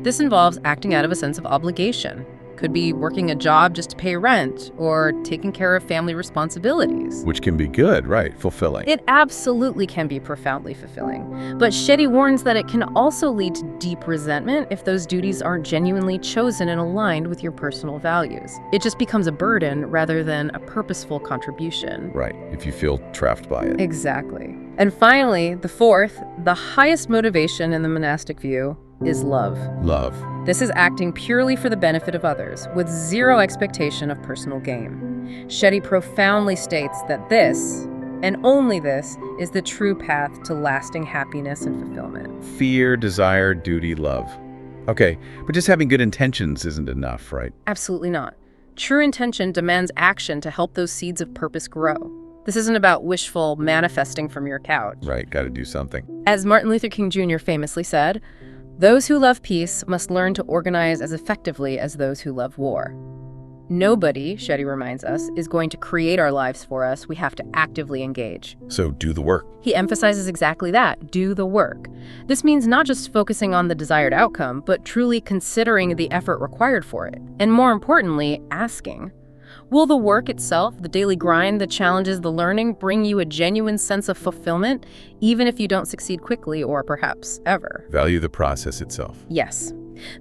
This involves acting out of a sense of obligation. Could be working a job just to pay rent or taking care of family responsibilities. Which can be good, right? Fulfilling. It absolutely can be profoundly fulfilling. But Shetty warns that it can also lead to deep resentment if those duties aren't genuinely chosen and aligned with your personal values. It just becomes a burden rather than a purposeful contribution. Right, if you feel trapped by it. Exactly. And finally, the fourth, the highest motivation in the monastic view, is love. Love. This is acting purely for the benefit of others, with zero expectation of personal gain. Shetty profoundly states that this, and only this, is the true path to lasting happiness and fulfillment. Fear, desire, duty, love. Okay, but just having good intentions isn't enough, right? Absolutely not. True intention demands action to help those seeds of purpose grow. This isn't about wishful manifesting from your couch. Right, gotta do something. As Martin Luther King Jr. famously said, "Those who love peace must learn to organize as effectively as those who love war." Nobody, Shetty reminds us, is going to create our lives for us. We have to actively engage. So do the work. He emphasizes exactly that, do the work. This means not just focusing on the desired outcome, but truly considering the effort required for it. And more importantly, asking, will the work itself, the daily grind, the challenges, the learning, bring you a genuine sense of fulfillment, even if you don't succeed quickly or perhaps ever? Value the process itself. Yes.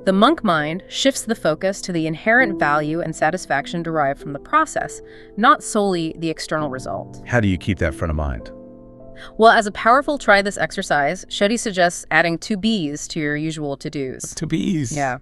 The monk mind shifts the focus to the inherent value and satisfaction derived from the process, not solely the external result. How do you keep that front of mind? Well, as a powerful try this exercise, Shetty suggests adding 2 B's to your usual to-dos. 2 B's. Yeah.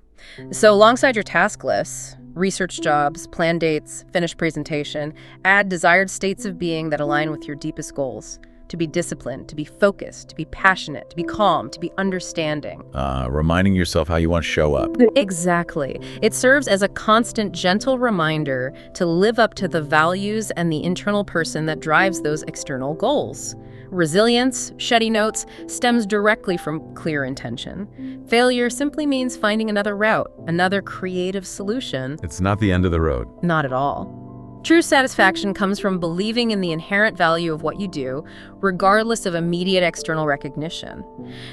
So alongside your task lists, research jobs, plan dates, finish presentation, add desired states of being that align with your deepest goals. To be disciplined, to be focused, to be passionate, to be calm, to be understanding. Reminding yourself how you want to show up. Exactly. It serves as a constant, gentle reminder to live up to the values and the internal person that drives those external goals. Resilience, Shetty notes, stems directly from clear intention. Failure simply means finding another route, another creative solution. It's not the end of the road. Not at all. True satisfaction comes from believing in the inherent value of what you do, regardless of immediate external recognition.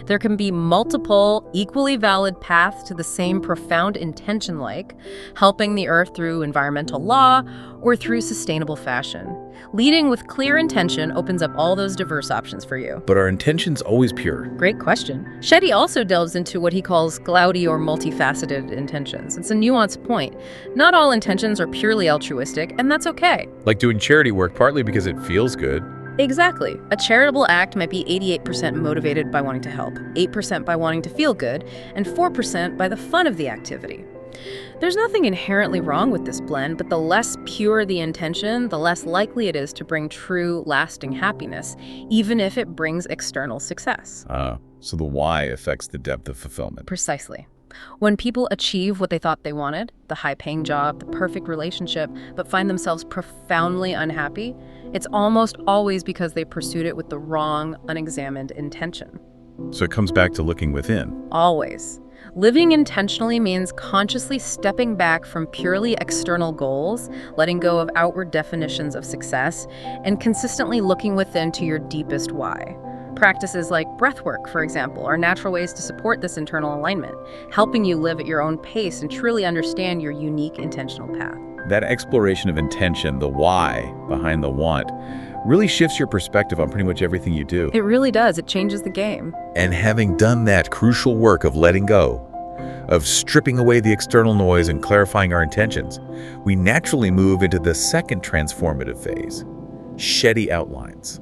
There can be multiple, equally valid paths to the same profound intention, like helping the earth through environmental law or through sustainable fashion. Leading with clear intention opens up all those diverse options for you. But are intentions always pure? Great question. Shetty also delves into what he calls cloudy or multifaceted intentions. It's a nuanced point. Not all intentions are purely altruistic, and that's okay. Like doing charity work partly because it feels good, Exactly. A charitable act might be 88% motivated by wanting to help, 8% by wanting to feel good, and 4% by the fun of the activity. There's nothing inherently wrong with this blend, but the less pure the intention, the less likely it is to bring true, lasting happiness, even if it brings external success. So the why affects the depth of fulfillment. Precisely. When people achieve what they thought they wanted, the high-paying job, the perfect relationship, but find themselves profoundly unhappy, it's almost always because they pursued it with the wrong, unexamined intention. So it comes back to looking within. Always. Living intentionally means consciously stepping back from purely external goals, letting go of outward definitions of success, and consistently looking within to your deepest why. Practices like breathwork, for example, are natural ways to support this internal alignment, helping you live at your own pace and truly understand your unique intentional path. That exploration of intention, the why behind the want, really shifts your perspective on pretty much everything you do. It really does. It changes the game. And having done that crucial work of letting go, of stripping away the external noise and clarifying our intentions, we naturally move into the second transformative phase, Shetty outlines,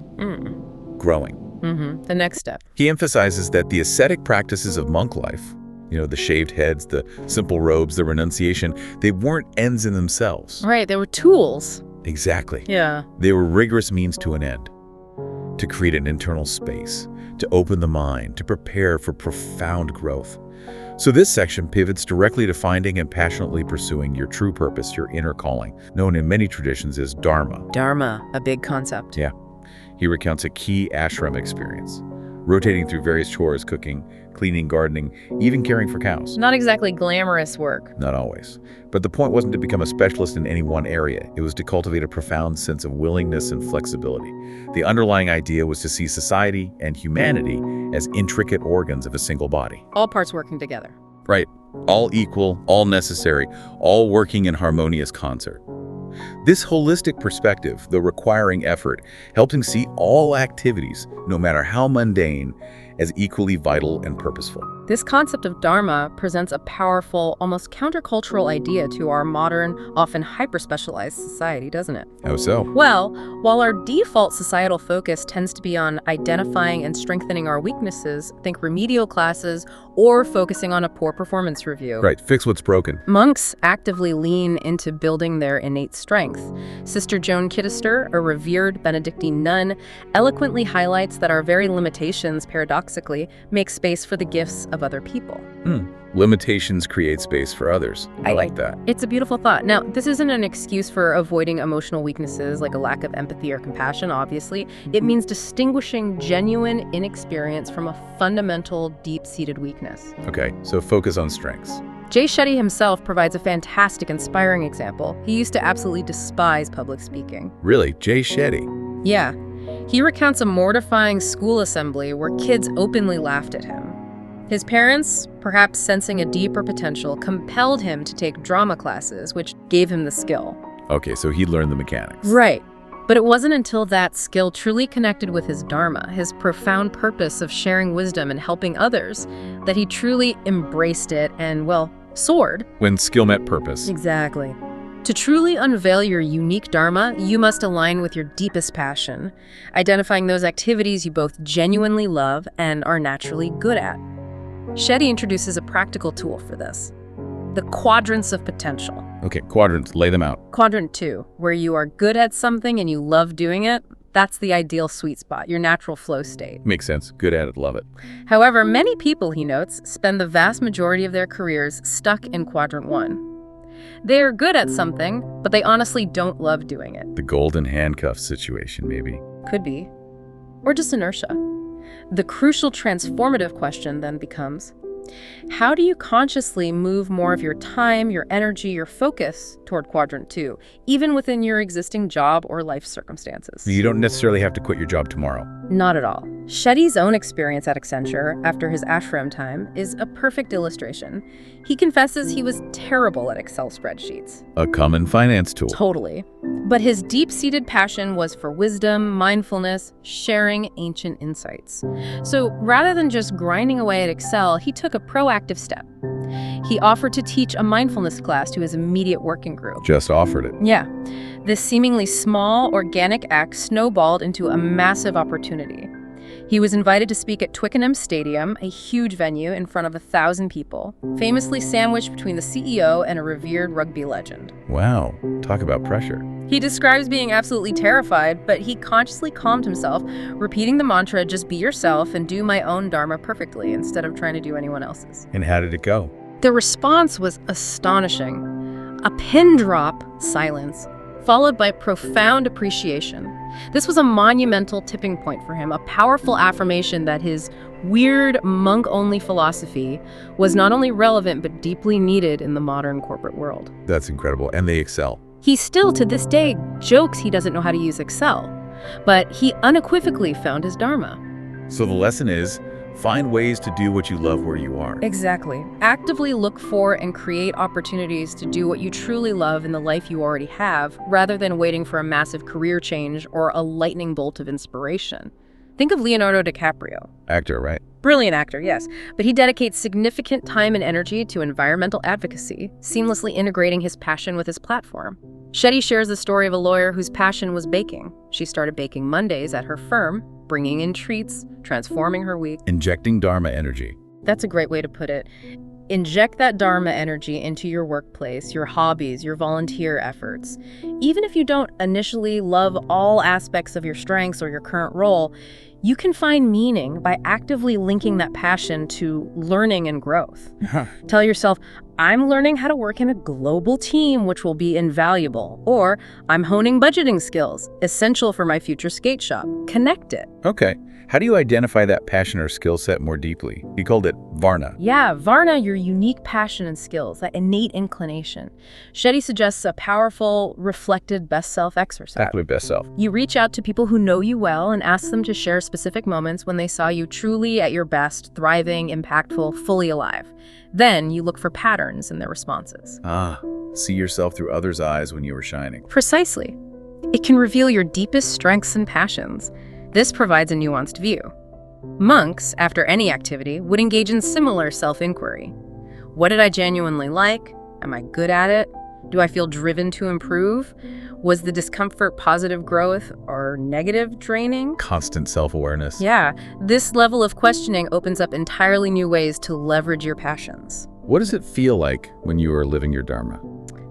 growing. The next step. He emphasizes that the ascetic practices of monk life, the shaved heads, the simple robes, the renunciation, they weren't ends in themselves. Right, they were tools. Exactly. Yeah. They were rigorous means to an end, to create an internal space, to open the mind, to prepare for profound growth. So this section pivots directly to finding and passionately pursuing your true purpose, your inner calling, known in many traditions as Dharma. Dharma, a big concept. Yeah. He recounts a key ashram experience, rotating through various chores, cooking, cleaning, gardening, even caring for cows. Not exactly glamorous work. Not always. But the point wasn't to become a specialist in any one area. It was to cultivate a profound sense of willingness and flexibility. The underlying idea was to see society and humanity as intricate organs of a single body. All parts working together. Right. All equal, all necessary, all working in harmonious concert. This holistic perspective, though requiring effort, helped him see all activities, no matter how mundane, as equally vital and purposeful. This concept of Dharma presents a powerful, almost countercultural idea to our modern, often hyper-specialized society, doesn't it? How so? Well, while our default societal focus tends to be on identifying and strengthening our weaknesses, think remedial classes, or focusing on a poor performance review. Right, fix what's broken. Monks actively lean into building their innate strength. Sister Joan Chittister, a revered Benedictine nun, eloquently highlights that our very limitations, paradoxically, make space for the gifts of other people. Limitations create space for others. I like that. It's a beautiful thought. Now, this isn't an excuse for avoiding emotional weaknesses like a lack of empathy or compassion, obviously. It means distinguishing genuine inexperience from a fundamental, deep-seated weakness. Okay, so focus on strengths. Jay Shetty himself provides a fantastic, inspiring example. He used to absolutely despise public speaking. Really? Jay Shetty? Yeah. He recounts a mortifying school assembly where kids openly laughed at him. His parents, perhaps sensing a deeper potential, compelled him to take drama classes, which gave him the skill. Okay, so he learned the mechanics. Right. But it wasn't until that skill truly connected with his dharma, his profound purpose of sharing wisdom and helping others, that he truly embraced it and, well, soared. When skill met purpose. Exactly. To truly unveil your unique dharma, you must align with your deepest passion, identifying those activities you both genuinely love and are naturally good at. Shetty introduces a practical tool for this: the quadrants of potential. Okay, quadrants, lay them out. Quadrant 2, where you are good at something and you love doing it, that's the ideal sweet spot, your natural flow state. Makes sense. Good at it, love it. However, many people, he notes, spend the vast majority of their careers stuck in Quadrant 1. They are good at something, but they honestly don't love doing it. The golden handcuff situation, maybe. Could be. Or just inertia. The crucial transformative question then becomes, how do you consciously move more of your time, your energy, your focus toward Quadrant 2, even within your existing job or life circumstances? You don't necessarily have to quit your job tomorrow. Not at all. Shetty's own experience at Accenture after his ashram time is a perfect illustration. He confesses he was terrible at Excel spreadsheets. A common finance tool. Totally. But his deep-seated passion was for wisdom, mindfulness, sharing ancient insights. So rather than just grinding away at Excel, he took a proactive step. He offered to teach a mindfulness class to his immediate working group. Just offered it. Yeah. This seemingly small, organic act snowballed into a massive opportunity. He was invited to speak at Twickenham Stadium, a huge venue in front of 1,000 people, famously sandwiched between the CEO and a revered rugby legend. Wow, talk about pressure. He describes being absolutely terrified, but he consciously calmed himself, repeating the mantra, just be yourself and do my own dharma perfectly instead of trying to do anyone else's. And how did it go? The response was astonishing. A pin drop silence, followed by profound appreciation. This was a monumental tipping point for him, a powerful affirmation that his weird monk-only philosophy was not only relevant but deeply needed in the modern corporate world. That's incredible. And they excel. He still, to this day, jokes he doesn't know how to use Excel, but he unequivocally found his dharma. So the lesson is, find ways to do what you love where you are. Exactly. Actively look for and create opportunities to do what you truly love in the life you already have, rather than waiting for a massive career change or a lightning bolt of inspiration. Think of Leonardo DiCaprio. Actor, right? Brilliant actor, yes, but he dedicates significant time and energy to environmental advocacy, seamlessly integrating his passion with his platform. Shetty shares the story of a lawyer whose passion was baking. She started baking Mondays at her firm, bringing in treats, transforming her week. Injecting dharma energy. That's a great way to put it. Inject that dharma energy into your workplace, your hobbies, your volunteer efforts. Even if you don't initially love all aspects of your strengths or your current role, you can find meaning by actively linking that passion to learning and growth. Tell yourself, I'm learning how to work in a global team, which will be invaluable. Or, I'm honing budgeting skills, essential for my future skate shop. Connect it. Okay. How do you identify that passion or skill set more deeply? He called it Varna. Yeah, Varna, your unique passion and skills, that innate inclination. Shetty suggests a powerful, reflected best self exercise. Exactly, best self. You reach out to people who know you well and ask them to share specific moments when they saw you truly at your best, thriving, impactful, fully alive. Then you look for patterns in their responses. See yourself through others' eyes when you were shining. Precisely. It can reveal your deepest strengths and passions. This provides a nuanced view. Monks, after any activity, would engage in similar self-inquiry. What did I genuinely like? Am I good at it? Do I feel driven to improve? Was the discomfort positive growth or negative draining? Constant self-awareness. Yeah, this level of questioning opens up entirely new ways to leverage your passions. What does it feel like when you are living your dharma?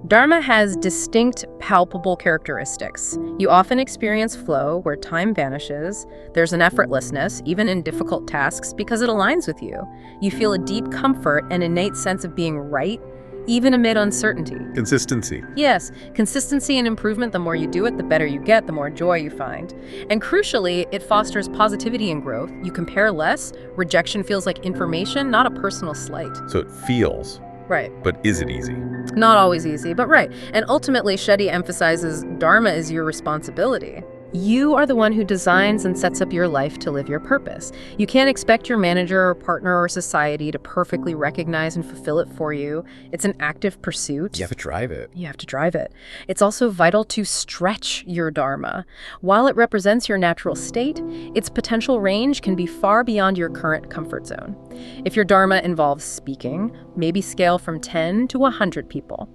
Dharma has distinct, palpable characteristics. You often experience flow where time vanishes. There's an effortlessness, even in difficult tasks, because it aligns with you. You feel a deep comfort and innate sense of being right, even amid uncertainty. Consistency. Yes, consistency and improvement. The more you do it, the better you get, the more joy you find. And crucially, it fosters positivity and growth. You compare less. Rejection feels like information, not a personal slight. So it feels. Right. But is it easy? Not always easy, but right. And ultimately, Shetty emphasizes dharma is your responsibility. You are the one who designs and sets up your life to live your purpose. You can't expect your manager or partner or society to perfectly recognize and fulfill it for you. It's an active pursuit. You have to drive it. You have to drive it. It's also vital to stretch your dharma. While it represents your natural state, its potential range can be far beyond your current comfort zone. If your dharma involves speaking, maybe scale from 10 to 100 people.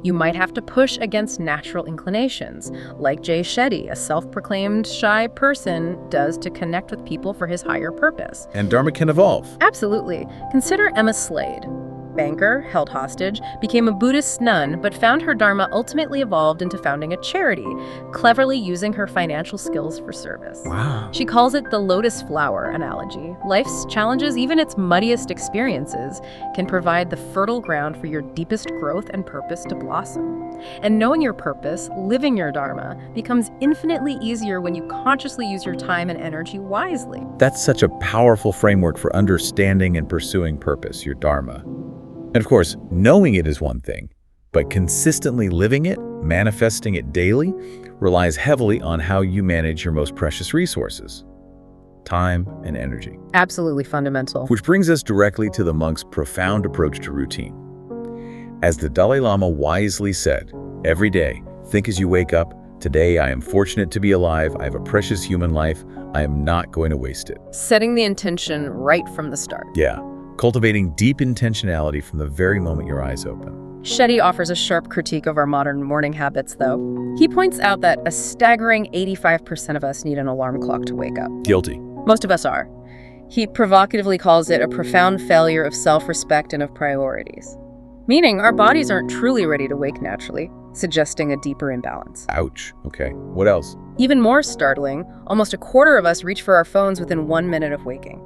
You might have to push against natural inclinations, like Jay Shetty, a self-proclaimed shy person, does to connect with people for his higher purpose. And dharma can evolve. Absolutely. Consider Emma Slade. Banker, held hostage, became a Buddhist nun, but found her dharma ultimately evolved into founding a charity, cleverly using her financial skills for service. Wow. She calls it the lotus flower analogy. Life's challenges, even its muddiest experiences, can provide the fertile ground for your deepest growth and purpose to blossom. And knowing your purpose, living your dharma, becomes infinitely easier when you consciously use your time and energy wisely. That's such a powerful framework for understanding and pursuing purpose, your dharma. And of course, knowing it is one thing, but consistently living it, manifesting it daily, relies heavily on how you manage your most precious resources, time and energy. Absolutely fundamental. Which brings us directly to the monk's profound approach to routine. As the Dalai Lama wisely said, every day, think as you wake up, today I am fortunate to be alive, I have a precious human life, I am not going to waste it. Setting the intention right from the start. Yeah. Cultivating deep intentionality from the very moment your eyes open. Shetty offers a sharp critique of our modern morning habits, though. He points out that a staggering 85% of us need an alarm clock to wake up. Guilty. Most of us are. He provocatively calls it a profound failure of self-respect and of priorities. Meaning our bodies aren't truly ready to wake naturally, suggesting a deeper imbalance. Ouch. Okay. What else? Even more startling, almost a quarter of us reach for our phones within 1 minute of waking,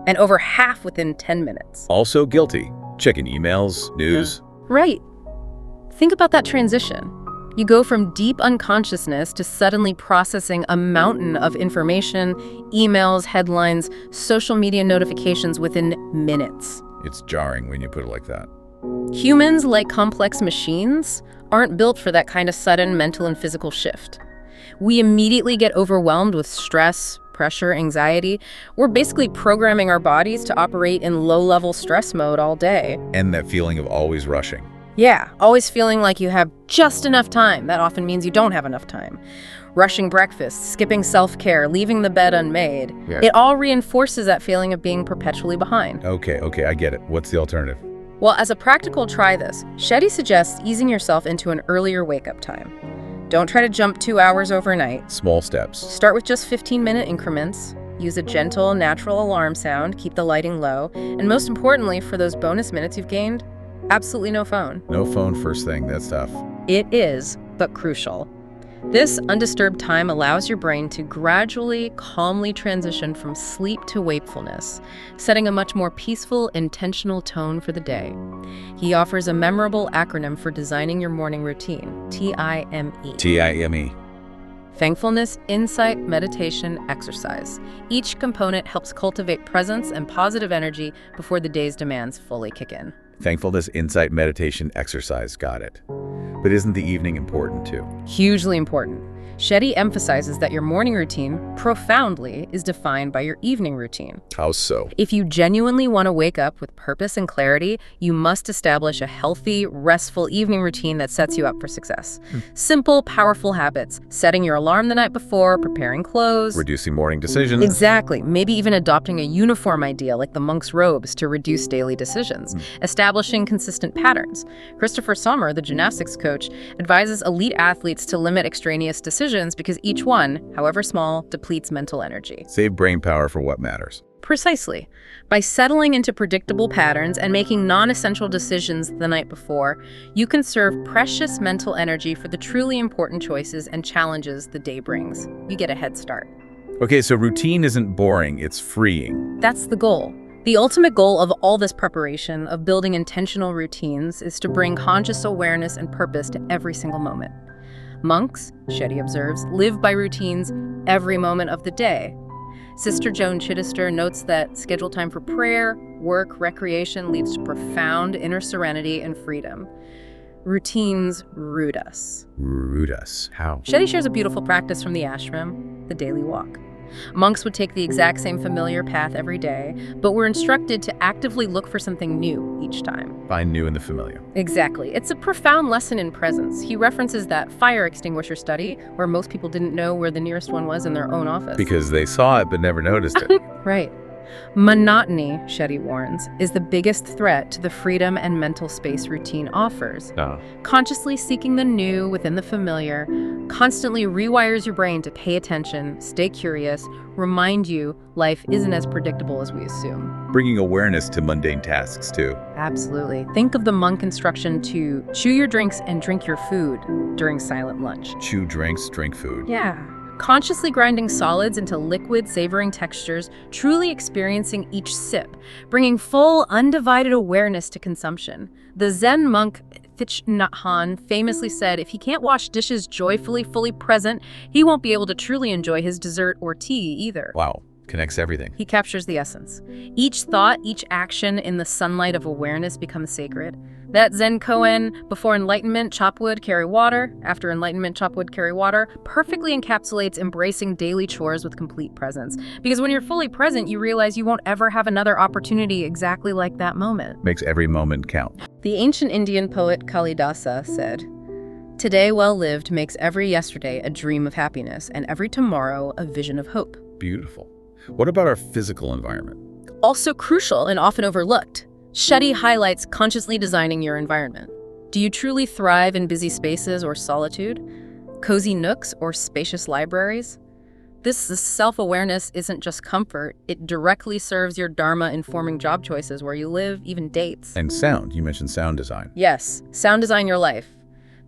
and over half within 10 minutes. Also guilty. Checking emails, news. Right. Think about that transition. You go from deep unconsciousness to suddenly processing a mountain of information, emails, headlines, social media notifications within minutes. It's jarring when you put it like that. Humans, like complex machines, aren't built for that kind of sudden mental and physical shift. We immediately get overwhelmed with stress, pressure, anxiety. We're basically programming our bodies to operate in low-level stress mode all day. And that feeling of always rushing. Yeah, always feeling like you have just enough time. That often means you don't have enough time. Rushing breakfast, skipping self-care, leaving the bed unmade. Yeah. It all reinforces that feeling of being perpetually behind. Okay, I get it. What's the alternative? Well, as a practical try this, Shetty suggests easing yourself into an earlier wake-up time. Don't try to jump 2 hours overnight. Small steps. Start with just 15-minute increments. Use a gentle, natural alarm sound. Keep the lighting low. And most importantly, for those bonus minutes you've gained, absolutely no phone. No phone first thing. That's tough. It is, but crucial. This undisturbed time allows your brain to gradually, calmly transition from sleep to wakefulness, setting a much more peaceful, intentional tone for the day. He offers a memorable acronym for designing your morning routine, TIME. TIME. Thankfulness, insight, meditation, exercise. Each component helps cultivate presence and positive energy before the day's demands fully kick in. Thankfulness, insight, meditation, exercise. Got it. But isn't the evening important too? Hugely important. Shetty emphasizes that your morning routine, profoundly, is defined by your evening routine. How so? If you genuinely want to wake up with purpose and clarity, you must establish a healthy, restful evening routine that sets you up for success. Simple, powerful habits. Setting your alarm the night before, preparing clothes. Reducing morning decisions. Exactly. Maybe even adopting a uniform idea like the monk's robes to reduce daily decisions. Establishing consistent patterns. Christopher Sommer, the gymnastics coach, advises elite athletes to limit extraneous decisions because each one, however small, depletes mental energy. Save brain power for what matters. Precisely. By settling into predictable patterns and making non-essential decisions the night before, you conserve precious mental energy for the truly important choices and challenges the day brings. You get a head start. Okay, so routine isn't boring, it's freeing. That's the goal. The ultimate goal of all this preparation, of building intentional routines, is to bring conscious awareness and purpose to every single moment. Monks, Shetty observes, live by routines every moment of the day. Sister Joan Chittister notes that scheduled time for prayer, work, recreation leads to profound inner serenity and freedom. Routines root us. Root us. How? Shetty shares a beautiful practice from the ashram, the daily walk. Monks would take the exact same familiar path every day, but were instructed to actively look for something new each time. Find new in the familiar. Exactly. It's a profound lesson in presence. He references that fire extinguisher study where most people didn't know where the nearest one was in their own office. Because they saw it but never noticed it. Right. Monotony, Shetty warns, is the biggest threat to the freedom and mental space routine offers. Consciously seeking the new within the familiar constantly rewires your brain to pay attention, stay curious, remind you life isn't as predictable as we assume. Bringing awareness to mundane tasks, too. Absolutely. Think of the monk instruction to chew your drinks and drink your food during silent lunch. Chew drinks, drink food. Yeah. Consciously grinding solids into liquid, savoring textures, truly experiencing each sip, bringing full, undivided awareness to consumption. The Zen monk Thich Nhat Hanh famously said if he can't wash dishes joyfully, fully present, he won't be able to truly enjoy his dessert or tea either. Wow. Connects everything. He captures the essence. Each thought, each action in the sunlight of awareness becomes sacred. That Zen koan, before enlightenment, chop wood, carry water, after enlightenment, chop wood, carry water, perfectly encapsulates embracing daily chores with complete presence. Because when you're fully present, you realize you won't ever have another opportunity exactly like that moment. Makes every moment count. The ancient Indian poet Kalidasa said, "Today well lived makes every yesterday a dream of happiness, and every tomorrow a vision of hope." Beautiful. What about our physical environment? Also crucial and often overlooked. Shetty highlights consciously designing your environment. Do you truly thrive in busy spaces or solitude? Cozy nooks or spacious libraries? This self-awareness isn't just comfort, it directly serves your dharma-informing job choices where you live, even dates. And sound, you mentioned sound design. Yes, sound design your life.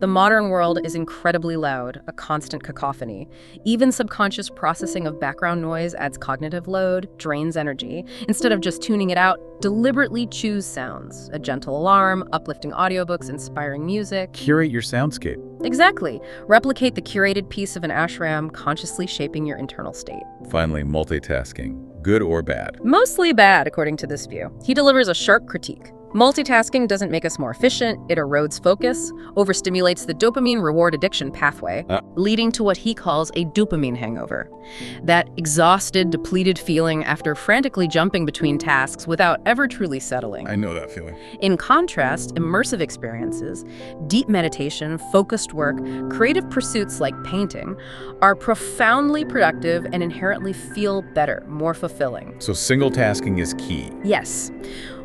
The modern world is incredibly loud, a constant cacophony. Even subconscious processing of background noise adds cognitive load, drains energy. Instead of just tuning it out, deliberately choose sounds. A gentle alarm, uplifting audiobooks, inspiring music. Curate your soundscape. Exactly. Replicate the curated piece of an ashram, consciously shaping your internal state. Finally, multitasking. Good or bad? Mostly bad, according to this view. He delivers a sharp critique. Multitasking doesn't make us more efficient, it erodes focus, overstimulates the dopamine reward addiction pathway, leading to what he calls a dopamine hangover. That exhausted, depleted feeling after frantically jumping between tasks without ever truly settling. I know that feeling. In contrast, immersive experiences, deep meditation, focused work, creative pursuits like painting, are profoundly productive and inherently feel better, more fulfilling. So single tasking is key. Yes.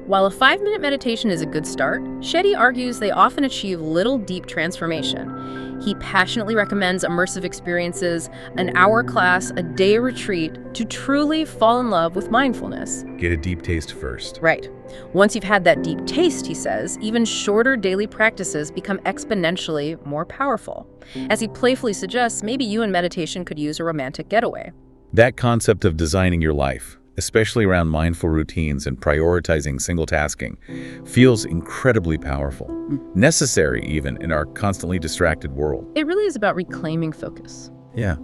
While a 5-minute meditation is a good start, Shetty argues they often achieve little deep transformation. He passionately recommends immersive experiences, an hour class, a day retreat, to truly fall in love with mindfulness. Get a deep taste first. Right. Once you've had that deep taste, he says, even shorter daily practices become exponentially more powerful. As he playfully suggests, maybe you and meditation could use a romantic getaway. That concept of designing your life, especially around mindful routines and prioritizing single tasking, feels incredibly powerful. Necessary even in our constantly distracted world. It really is about reclaiming focus. Yeah.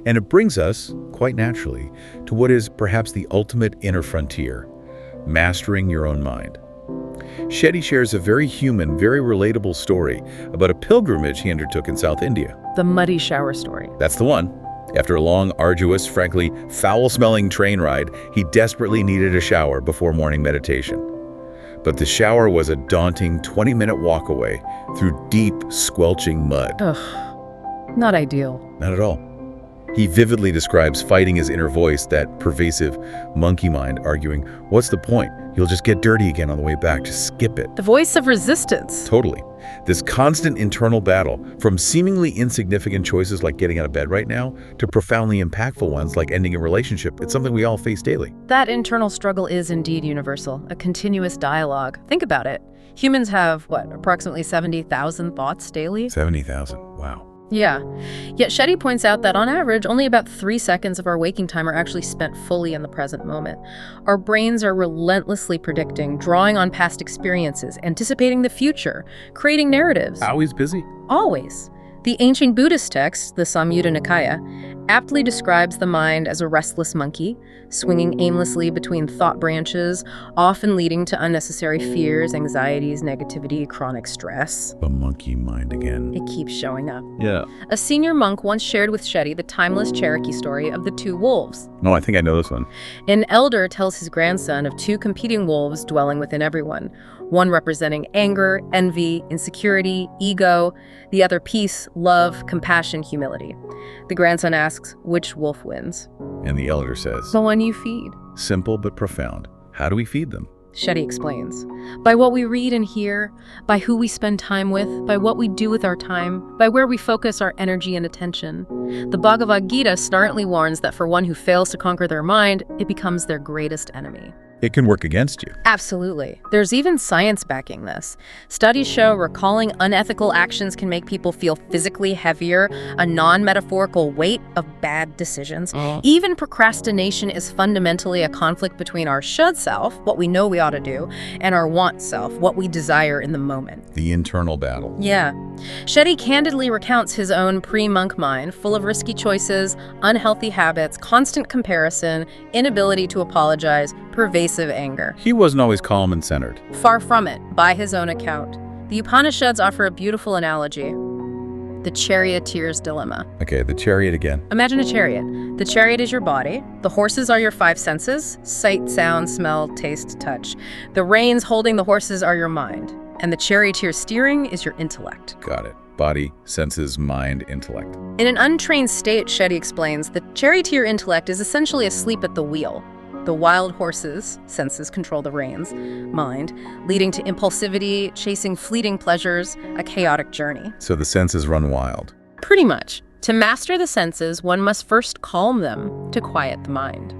And it brings us, quite naturally, to what is perhaps the ultimate inner frontier, mastering your own mind. Shetty shares a very human, very relatable story about a pilgrimage he undertook in South India. The muddy shower story. That's the one. After a long, arduous, frankly, foul-smelling train ride, he desperately needed a shower before morning meditation. But the shower was a daunting 20-minute walk away through deep, squelching mud. Ugh, not ideal. Not at all. He vividly describes fighting his inner voice, that pervasive monkey mind, arguing, what's the point? You'll just get dirty again on the way back. Just skip it. The voice of resistance. Totally. This constant internal battle, from seemingly insignificant choices like getting out of bed right now, to profoundly impactful ones like ending a relationship, it's something we all face daily. That internal struggle is indeed universal, a continuous dialogue. Think about it. Humans have, approximately 70,000 thoughts daily? 70,000. Wow. Yeah. Yet Shetty points out that on average, only about 3 seconds of our waking time are actually spent fully in the present moment. Our brains are relentlessly predicting, drawing on past experiences, anticipating the future, creating narratives. Always busy. Always. The ancient Buddhist text, the Samyutta Nikaya, aptly describes the mind as a restless monkey, swinging aimlessly between thought branches, often leading to unnecessary fears, anxieties, negativity, chronic stress. The monkey mind again. It keeps showing up. Yeah. A senior monk once shared with Shetty the timeless Cherokee story of the two wolves. No, I think I know this one. An elder tells his grandson of two competing wolves dwelling within everyone, one representing anger, envy, insecurity, ego, the other peace, love, compassion, humility. The grandson asks, which wolf wins? And the elder says, The one you feed. simple but profound. How do we feed them? Shetty explains, by what we read and hear, by who we spend time with, by what we do with our time, by where we focus our energy and attention. The Bhagavad Gita smartly warns that for one who fails to conquer their mind, it becomes their greatest enemy. It can work against you. Absolutely. There's even science backing this. Studies show recalling unethical actions can make people feel physically heavier, a non-metaphorical weight of bad decisions. Even procrastination is fundamentally a conflict between our should self, what we know we ought to do, and our want self, what we desire in the moment. The internal battle. Yeah. Shetty candidly recounts his own pre-monk mind, full of risky choices, unhealthy habits, constant comparison, inability to apologize, pervasive anger. He wasn't always calm and centered. Far from it, by his own account. The Upanishads offer a beautiful analogy. The charioteer's dilemma. Okay, the chariot again. Imagine a chariot. The chariot is your body. The horses are your 5 senses: sight, sound, smell, taste, touch. The reins holding the horses are your mind. And the charioteer's steering is your intellect. Got it. Body, senses, mind, intellect. In an untrained state, Shetty explains, the charioteer intellect is essentially asleep at the wheel. The wild horses, senses, control the reins, mind, leading to impulsivity, chasing fleeting pleasures, a chaotic journey. So the senses run wild. Pretty much. To master the senses, one must first calm them to quiet the mind.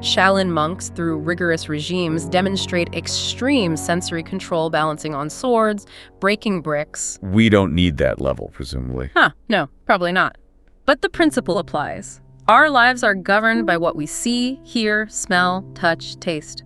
Shaolin monks, through rigorous regimes, demonstrate extreme sensory control, balancing on swords, breaking bricks. We don't need that level, presumably. No, probably not. But the principle applies. Our lives are governed by what we see, hear, smell, touch, taste.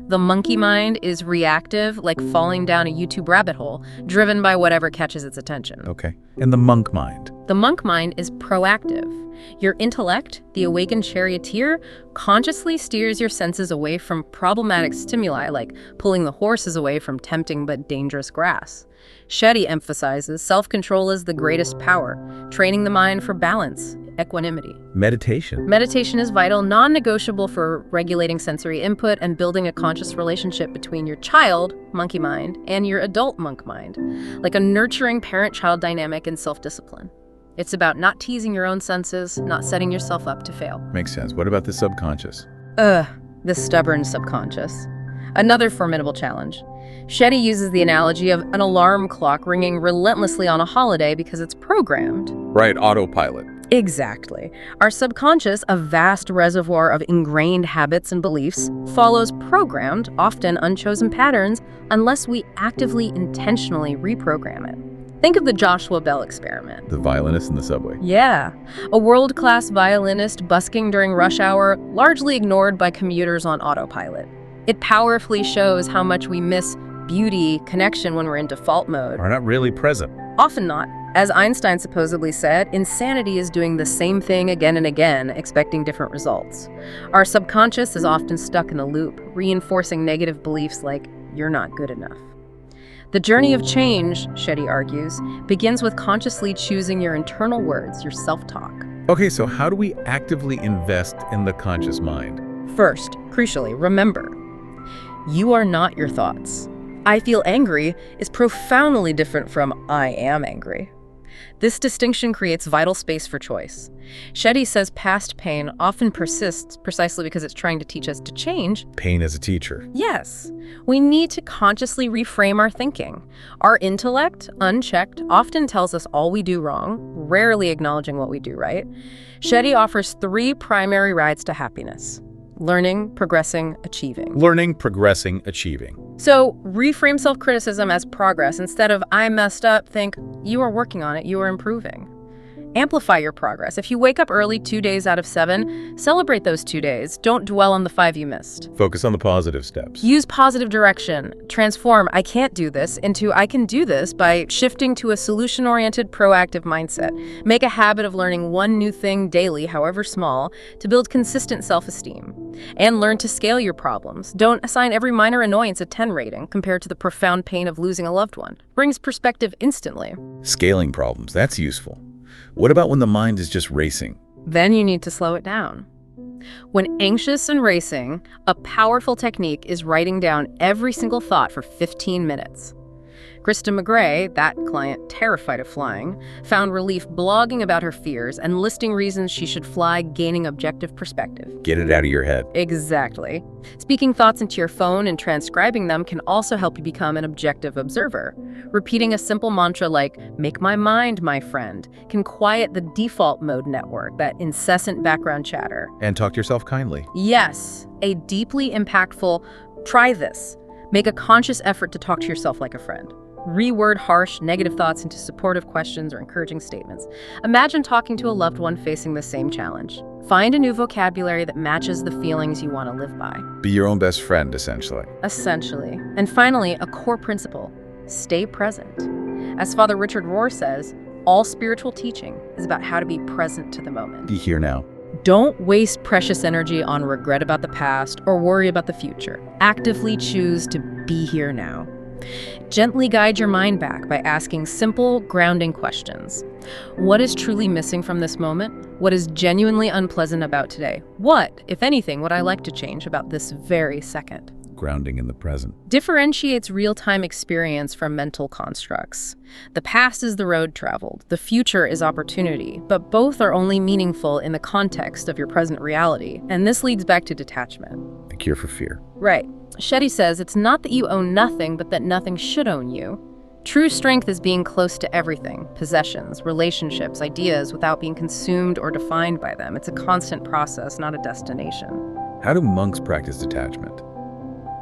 The monkey mind is reactive, like falling down a YouTube rabbit hole, driven by whatever catches its attention. Okay. And the monk mind? The monk mind is proactive. Your intellect, the awakened charioteer, consciously steers your senses away from problematic stimuli, like pulling the horses away from tempting but dangerous grass. Shetty emphasizes self-control is the greatest power, training the mind for balance, equanimity. Meditation? Meditation is vital, non-negotiable for regulating sensory input and building a conscious relationship between your child, monkey mind, and your adult monk mind, like a nurturing parent-child dynamic in self-discipline. It's about not teasing your own senses, not setting yourself up to fail. Makes sense. What about the subconscious? The stubborn subconscious. Another formidable challenge. Shetty uses the analogy of an alarm clock ringing relentlessly on a holiday because it's programmed. Right, autopilot. Exactly. Our subconscious, a vast reservoir of ingrained habits and beliefs, follows programmed, often unchosen patterns unless we actively, intentionally reprogram it. Think of the Joshua Bell experiment. The violinist in the subway. Yeah. A world-class violinist busking during rush hour, largely ignored by commuters on autopilot. It powerfully shows how much we miss beauty, connection when we're in default mode. Are not really present. Often not. As Einstein supposedly said, insanity is doing the same thing again and again, expecting different results. Our subconscious is often stuck in a loop, reinforcing negative beliefs like, you're not good enough. The journey of change, Shetty argues, begins with consciously choosing your internal words, your self-talk. Okay, so how do we actively invest in the conscious mind? First, crucially, remember, you are not your thoughts. I feel angry is profoundly different from I am angry. This distinction creates vital space for choice. Shetty says past pain often persists precisely because it's trying to teach us to change. Pain as a teacher. Yes, we need to consciously reframe our thinking. Our intellect, unchecked, often tells us all we do wrong, rarely acknowledging what we do right. Shetty offers 3 primary rides to happiness: learning, progressing, achieving. Learning, progressing, achieving. So reframe self-criticism as progress. Instead of I messed up, think you are working on it, you are improving. Amplify your progress. If you wake up early 2 days out of 7, celebrate those 2 days. Don't dwell on the 5 you missed. Focus on the positive steps. Use positive direction. Transform I can't do this into I can do this by shifting to a solution-oriented, proactive mindset. Make a habit of learning one new thing daily, however small, to build consistent self-esteem. And learn to scale your problems. Don't assign every minor annoyance a 10 rating compared to the profound pain of losing a loved one. Brings perspective instantly. Scaling problems, that's useful. What about when the mind is just racing? Then you need to slow it down. When anxious and racing, a powerful technique is writing down every single thought for 15 minutes. Krista McGray, that client terrified of flying, found relief blogging about her fears and listing reasons she should fly, gaining objective perspective. Get it out of your head. Exactly. Speaking thoughts into your phone and transcribing them can also help you become an objective observer. Repeating a simple mantra like, make my mind my friend, can quiet the default mode network, that incessant background chatter. And talk to yourself kindly. Yes, a deeply impactful, try this. Make a conscious effort to talk to yourself like a friend. Reword harsh, negative thoughts into supportive questions or encouraging statements. Imagine talking to a loved one facing the same challenge. Find a new vocabulary that matches the feelings you want to live by. Be your own best friend, essentially. Essentially. And finally, a core principle: stay present. As Father Richard Rohr says, all spiritual teaching is about how to be present to the moment. Be here now. Don't waste precious energy on regret about the past or worry about the future. Actively choose to be here now. Gently guide your mind back by asking simple, grounding questions. What is truly missing from this moment? What is genuinely unpleasant about today? What, if anything, would I like to change about this very second? Grounding in the present. Differentiates real-time experience from mental constructs. The past is the road traveled. The future is opportunity. But both are only meaningful in the context of your present reality. And this leads back to detachment. The cure for fear. Right. Shetty says it's not that you own nothing, but that nothing should own you. True strength is being close to everything, possessions, relationships, ideas, without being consumed or defined by them. It's a constant process, not a destination. How do monks practice detachment?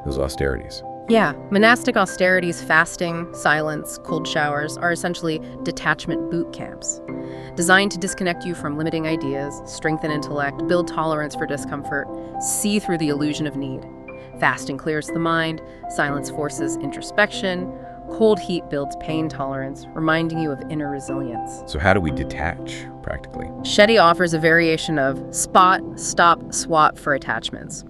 Those austerities. Yeah, monastic austerities, fasting, silence, cold showers are essentially detachment boot camps, designed to disconnect you from limiting ideas, strengthen intellect, build tolerance for discomfort, see through the illusion of need. Fasting clears the mind, silence forces introspection, cold heat builds pain tolerance, reminding you of inner resilience. So how do we detach, practically? Shetty offers a variation of spot, stop, swap for attachments.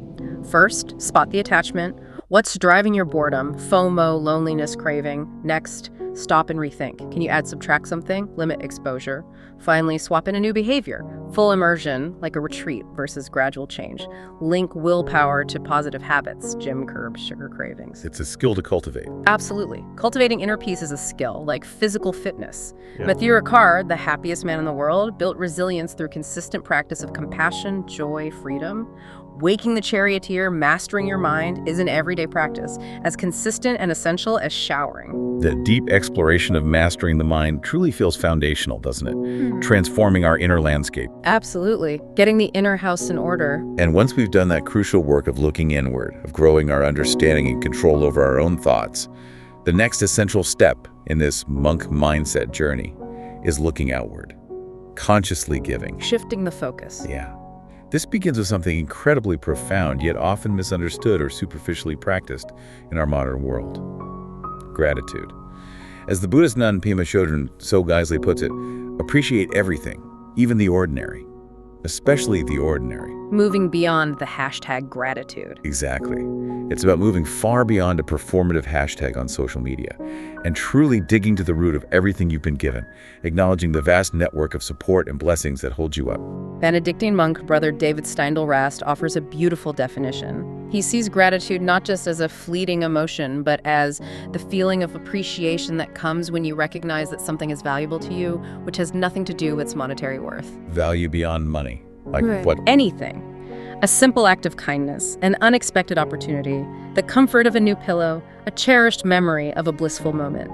First, spot the attachment. What's driving your boredom, FOMO, loneliness, craving? Next, stop and rethink. Can you add, subtract something? Limit exposure. Finally, swap in a new behavior. Full immersion, like a retreat, versus gradual change. Link willpower to positive habits. Gym curbs sugar cravings. It's a skill to cultivate. Absolutely. Cultivating inner peace is a skill, like physical fitness. Matthew Ricard, the happiest man in the world, built resilience through consistent practice of compassion, joy, freedom. Waking the charioteer, mastering your mind, is an everyday practice, as consistent and essential as showering. The deep exploration of mastering the mind truly feels foundational, doesn't it? Transforming our inner landscape. Absolutely. Getting the inner house in order. And once we've done that crucial work of looking inward, of growing our understanding and control over our own thoughts, the next essential step in this monk mindset journey is looking outward, consciously giving. Shifting the focus. Yeah. This begins with something incredibly profound, yet often misunderstood or superficially practiced in our modern world: gratitude. As the Buddhist nun Pema Chodron so wisely puts it, appreciate everything, even the ordinary, especially the ordinary. Moving beyond the hashtag gratitude. Exactly. It's about moving far beyond a performative hashtag on social media and truly digging to the root of everything you've been given, acknowledging the vast network of support and blessings that hold you up. Benedictine monk Brother David Steindl-Rast offers a beautiful definition. He sees gratitude not just as a fleeting emotion, but as the feeling of appreciation that comes when you recognize that something is valuable to you, which has nothing to do with its monetary worth. Value beyond money. Like what? Anything. A simple act of kindness, an unexpected opportunity, the comfort of a new pillow, a cherished memory of a blissful moment.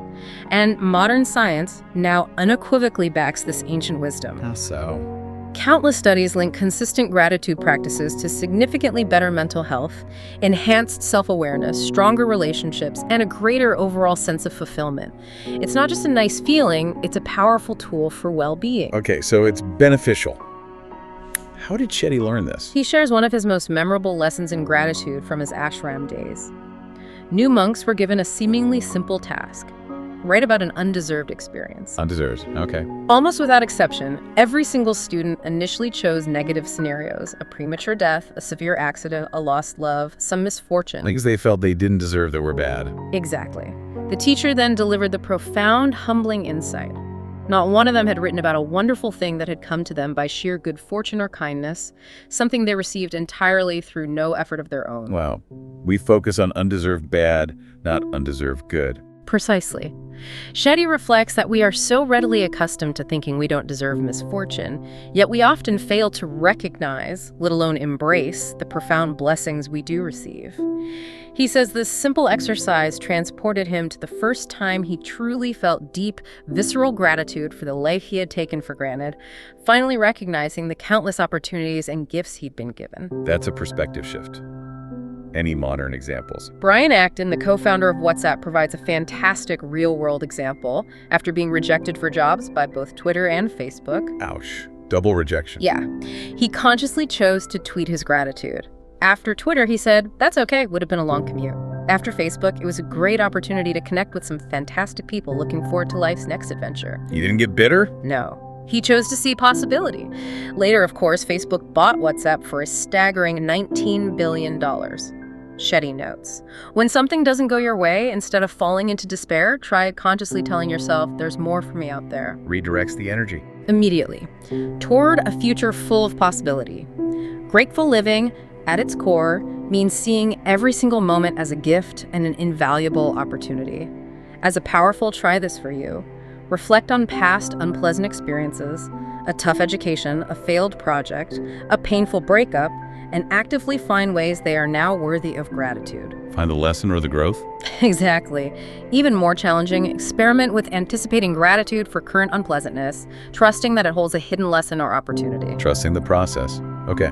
And modern science now unequivocally backs this ancient wisdom. How so? Countless studies link consistent gratitude practices to significantly better mental health, enhanced self-awareness, stronger relationships, and a greater overall sense of fulfillment. It's not just a nice feeling, it's a powerful tool for well-being. Okay, so it's beneficial. How did Shetty learn this? He shares one of his most memorable lessons in gratitude from his ashram days. New monks were given a seemingly simple task: write about an undeserved experience. Undeserved, okay. Almost without exception, every single student initially chose negative scenarios: a premature death, a severe accident, a lost love, some misfortune. Because they felt they didn't deserve that were bad. Exactly. The teacher then delivered the profound, humbling insight. Not one of them had written about a wonderful thing that had come to them by sheer good fortune or kindness, something they received entirely through no effort of their own. Wow. We focus on undeserved bad, not undeserved good. Precisely. Shetty reflects that we are so readily accustomed to thinking we don't deserve misfortune, yet we often fail to recognize, let alone embrace, the profound blessings we do receive. He says this simple exercise transported him to the first time he truly felt deep, visceral gratitude for the life he had taken for granted, finally recognizing the countless opportunities and gifts he'd been given. That's a perspective shift. Any modern examples? Brian Acton, the co-founder of WhatsApp, provides a fantastic real-world example after being rejected for jobs by both Twitter and Facebook. Ouch. Double rejection. Yeah. He consciously chose to tweet his gratitude. After Twitter, he said, that's okay, would have been a long commute. After Facebook, it was a great opportunity to connect with some fantastic people looking forward to life's next adventure. You didn't get bitter? No. He chose to see possibility. Later, of course, Facebook bought WhatsApp for a staggering $19 billion. Shetty notes, when something doesn't go your way, instead of falling into despair, try consciously telling yourself, there's more for me out there. Redirects the energy. Immediately. Toward a future full of possibility. Grateful living, at its core, means seeing every single moment as a gift and an invaluable opportunity. As a powerful try this for you, reflect on past unpleasant experiences, a tough education, a failed project, a painful breakup, and actively find ways they are now worthy of gratitude. Find the lesson or the growth? Exactly. Even more challenging, experiment with anticipating gratitude for current unpleasantness, trusting that it holds a hidden lesson or opportunity. Trusting the process. Okay.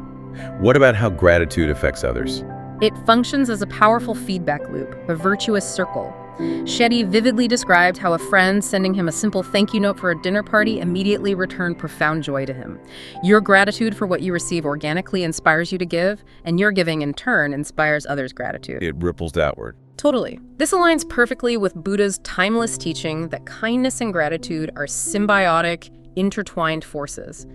What about how gratitude affects others? It functions as a powerful feedback loop, a virtuous circle. Shetty vividly described how a friend sending him a simple thank you note for a dinner party immediately returned profound joy to him. Your gratitude for what you receive organically inspires you to give, and your giving in turn inspires others' gratitude. It ripples outward. Totally. This aligns perfectly with Buddha's timeless teaching that kindness and gratitude are symbiotic, intertwined forces.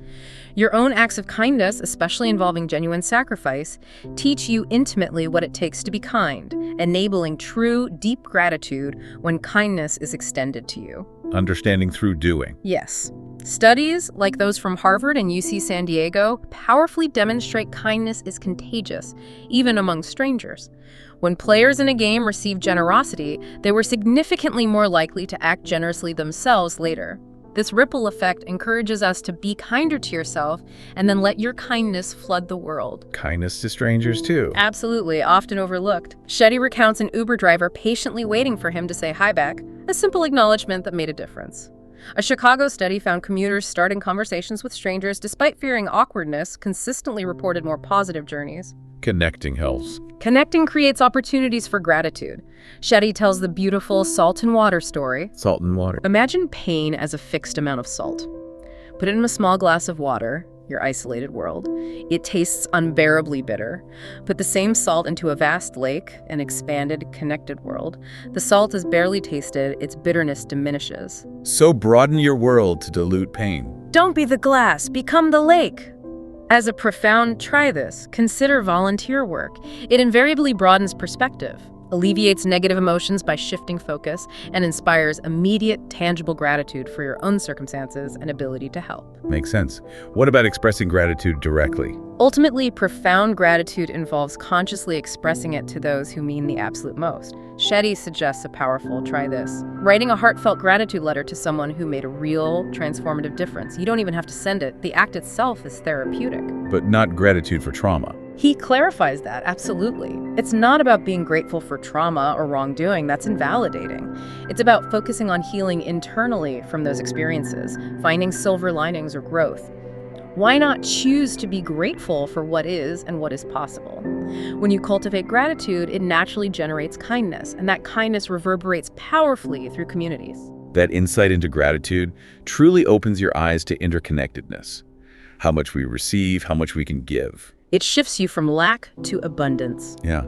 Your own acts of kindness, especially involving genuine sacrifice, teach you intimately what it takes to be kind, enabling true, deep gratitude when kindness is extended to you. Understanding through doing. Yes. Studies, like those from Harvard and UC San Diego, powerfully demonstrate kindness is contagious, even among strangers. When players in a game received generosity, they were significantly more likely to act generously themselves later. This ripple effect encourages us to be kinder to yourself and then let your kindness flood the world. Kindness to strangers, too. Absolutely, often overlooked. Shetty recounts an Uber driver patiently waiting for him to say hi back, a simple acknowledgement that made a difference. A Chicago study found commuters starting conversations with strangers despite fearing awkwardness consistently reported more positive journeys. Connecting helps. Connecting creates opportunities for gratitude. Shetty tells the beautiful salt and water story. Salt and water. Imagine pain as a fixed amount of salt. Put it in a small glass of water, your isolated world. It tastes unbearably bitter. Put the same salt into a vast lake, an expanded, connected world. The salt is barely tasted, its bitterness diminishes. So broaden your world to dilute pain. Don't be the glass, become the lake. As a profound try this, consider volunteer work. It invariably broadens perspective, alleviates negative emotions by shifting focus, and inspires immediate, tangible gratitude for your own circumstances and ability to help. Makes sense. What about expressing gratitude directly? Ultimately, profound gratitude involves consciously expressing it to those who mean the absolute most. Shetty suggests a powerful try this. Writing a heartfelt gratitude letter to someone who made a real, transformative difference. You don't even have to send it. The act itself is therapeutic. But not gratitude for trauma. He clarifies that, absolutely. It's not about being grateful for trauma or wrongdoing, that's invalidating. It's about focusing on healing internally from those experiences, finding silver linings or growth. Why not choose to be grateful for what is and what is possible? When you cultivate gratitude, it naturally generates kindness, and that kindness reverberates powerfully through communities. That insight into gratitude truly opens your eyes to interconnectedness. How much we receive, how much we can give. It shifts you from lack to abundance. Yeah.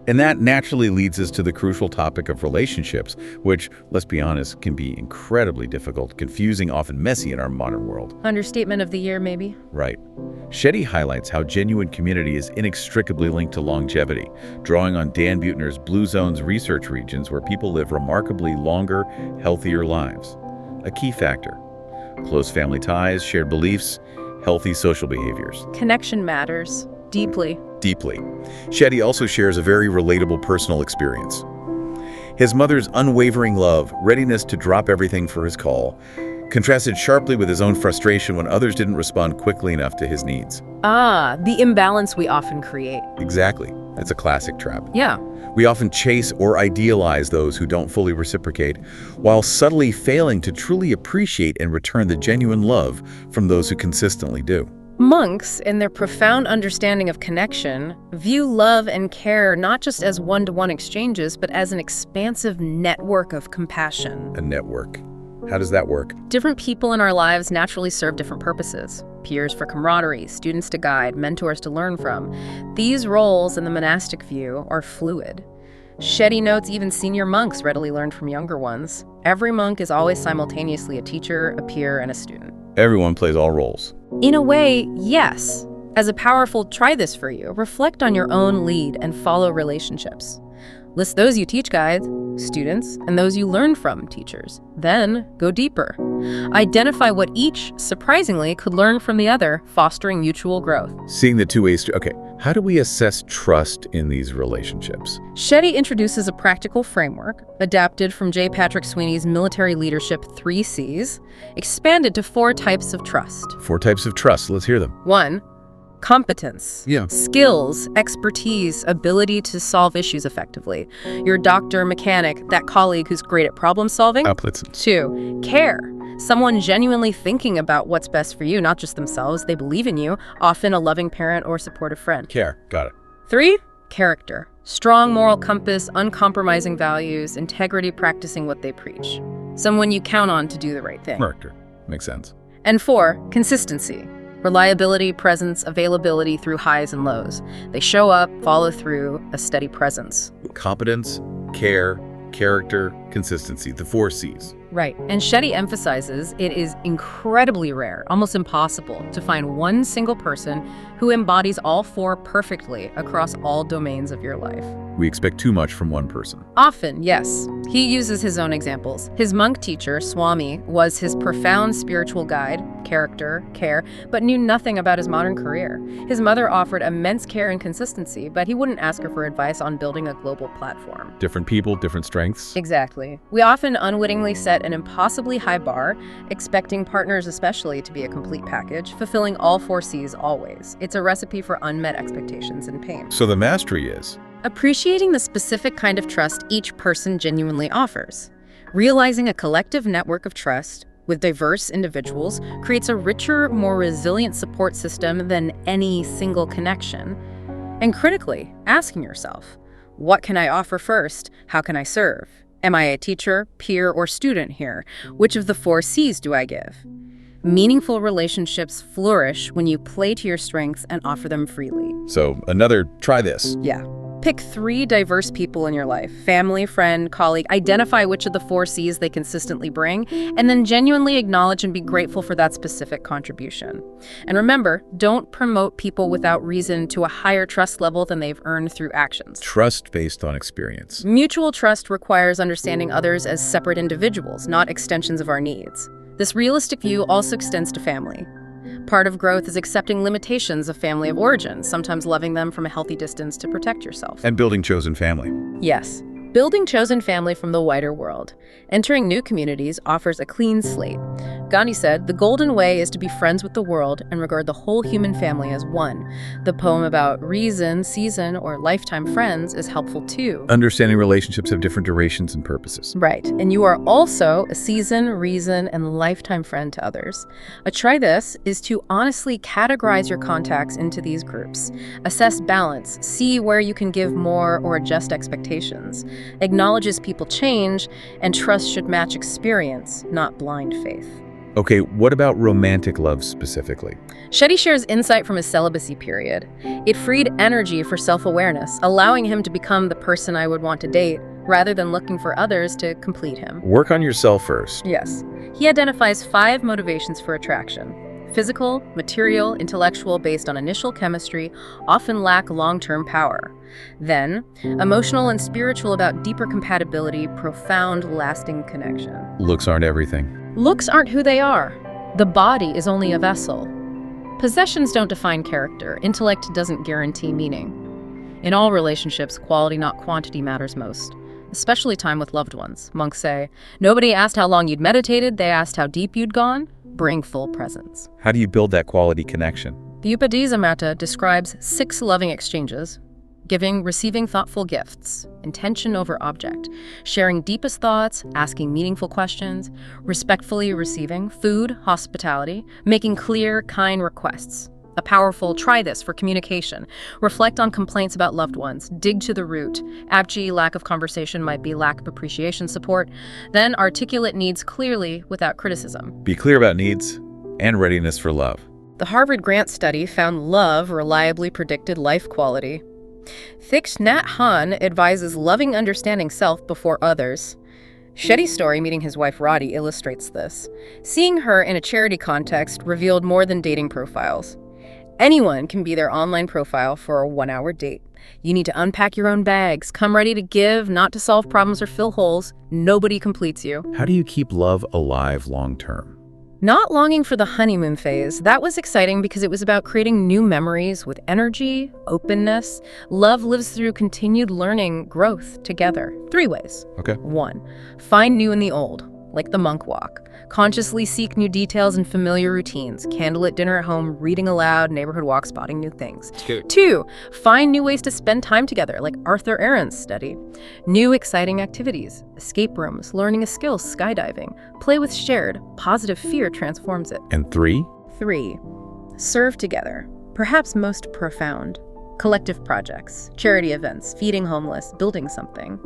And that naturally leads us to the crucial topic of relationships, which, let's be honest, can be incredibly difficult, confusing, often messy in our modern world. Understatement of the year, maybe? Right. Shetty highlights how genuine community is inextricably linked to longevity, drawing on Dan Buettner's Blue Zones research regions where people live remarkably longer, healthier lives. A key factor. Close family ties, shared beliefs, healthy social behaviors. Connection matters. Deeply. Deeply. Shetty also shares a very relatable personal experience. His mother's unwavering love, readiness to drop everything for his call, contrasted sharply with his own frustration when others didn't respond quickly enough to his needs. Ah, the imbalance we often create. Exactly. It's a classic trap. Yeah. We often chase or idealize those who don't fully reciprocate, while subtly failing to truly appreciate and return the genuine love from those who consistently do. Monks, in their profound understanding of connection, view love and care not just as one-to-one exchanges, but as an expansive network of compassion. A network. How does that work? Different people in our lives naturally serve different purposes. Peers for camaraderie, students to guide, mentors to learn from. These roles in the monastic view are fluid. Shetty notes even senior monks readily learn from younger ones. Every monk is always simultaneously a teacher, a peer, and a student. Everyone plays all roles. In a way, yes. As a powerful try this for you, reflect on your own lead and follow relationships. List those you teach guides, students, and those you learn from teachers. Then go deeper. Identify what each, surprisingly, could learn from the other, fostering mutual growth. Seeing the two ways okay, how do we assess trust in these relationships? Shetty introduces a practical framework, adapted from J. Patrick Sweeney's Military Leadership 3 C's, expanded to 4 types of trust. 4 types of trust. Let's hear them. 1. Competence. Yeah. Skills, expertise, ability to solve issues effectively. Your doctor, mechanic, that colleague who's great at problem solving. Applicants. 2. Care. Someone genuinely thinking about what's best for you, not just themselves. They believe in you, often a loving parent or supportive friend. Care. Got it. 3. Character. Strong moral compass, uncompromising values, integrity, practicing what they preach. Someone you count on to do the right thing. Character. Makes sense. And 4. Consistency. Reliability, presence, availability through highs and lows. They show up, follow through, a steady presence. Competence, care, character, consistency. The 4 C's. Right. And Shetty emphasizes it is incredibly rare, almost impossible, to find one single person who embodies all 4 perfectly across all domains of your life. We expect too much from one person. Often, yes. He uses his own examples. His monk teacher, Swami, was his profound spiritual guide, character, care, but knew nothing about his modern career. His mother offered immense care and consistency, but he wouldn't ask her for advice on building a global platform. Different people, different strengths. Exactly. We often unwittingly set an impossibly high bar, expecting partners especially to be a complete package, fulfilling all 4 C's always. It's a recipe for unmet expectations and pain. So the mastery is Appreciating the specific kind of trust each person genuinely offers. Realizing a collective network of trust with diverse individuals creates a richer, more resilient support system than any single connection. And critically, asking yourself, what can I offer first? How can I serve? Am I a teacher, peer, or student here? Which of the 4 C's do I give? Meaningful relationships flourish when you play to your strengths and offer them freely. So another try this. Yeah. Pick 3 diverse people in your life, family, friend, colleague. Identify which of the 4 C's they consistently bring, and then genuinely acknowledge and be grateful for that specific contribution. And remember, don't promote people without reason to a higher trust level than they've earned through actions. Trust based on experience. Mutual trust requires understanding others as separate individuals, not extensions of our needs. This realistic view also extends to family. Part of growth is accepting limitations of family of origin, sometimes loving them from a healthy distance to protect yourself. And building chosen family. Yes. Building chosen family from the wider world. Entering new communities offers a clean slate. Gandhi said, "The golden way is to be friends with the world and regard the whole human family as one." The poem about reason, season, or lifetime friends is helpful too. Understanding relationships have different durations and purposes. Right. And you are also a season, reason, and lifetime friend to others. A try this is to honestly categorize your contacts into these groups. Assess balance. See where you can give more or adjust expectations. Acknowledges people change, and trust should match experience, not blind faith. Okay, what about romantic love specifically? Shetty shares insight from his celibacy period. It freed energy for self-awareness, allowing him to become the person I would want to date, rather than looking for others to complete him. Work on yourself first. Yes. He identifies 5 motivations for attraction. Physical, material, intellectual, based on initial chemistry, often lack long-term power. Then, emotional and spiritual about deeper compatibility, profound, lasting connection. Looks aren't everything. Looks aren't who they are. The body is only a vessel. Possessions don't define character. Intellect doesn't guarantee meaning. In all relationships, quality, not quantity, matters most. Especially time with loved ones. Monks say, nobody asked how long you'd meditated, they asked how deep you'd gone. Bring full presence. How do you build that quality connection? The Upadesamatta describes 6 loving exchanges: giving, receiving thoughtful gifts, intention over object, sharing deepest thoughts, asking meaningful questions, respectfully receiving, food, hospitality, making clear, kind requests. A powerful try this for communication. Reflect on complaints about loved ones. Dig to the root. Apogee, lack of conversation might be lack of appreciation support. Then articulate needs clearly without criticism. Be clear about needs and readiness for love. The Harvard Grant study found love reliably predicted life quality. Thich Nhat Hanh advises loving understanding self before others. Shetty's story meeting his wife Roddy illustrates this. Seeing her in a charity context revealed more than dating profiles. Anyone can be their online profile for a 1-hour date. You need to unpack your own bags, come ready to give, not to solve problems or fill holes. Nobody completes you. How do you keep love alive long term? Not longing for the honeymoon phase. That was exciting because it was about creating new memories with energy, openness. Love lives through continued learning, growth together. 3 ways. Okay. 1, find new in the old. like the monk walk. Consciously seek new details and familiar routines. Candlelit dinner at home, reading aloud, neighborhood walk, spotting new things. Cute. 2, find new ways to spend time together, like Arthur Aaron's study. New exciting activities, escape rooms, learning a skill, skydiving. Play with shared, positive fear transforms it. And 3, 3, serve together, perhaps most profound. Collective projects, charity events, feeding homeless, building something.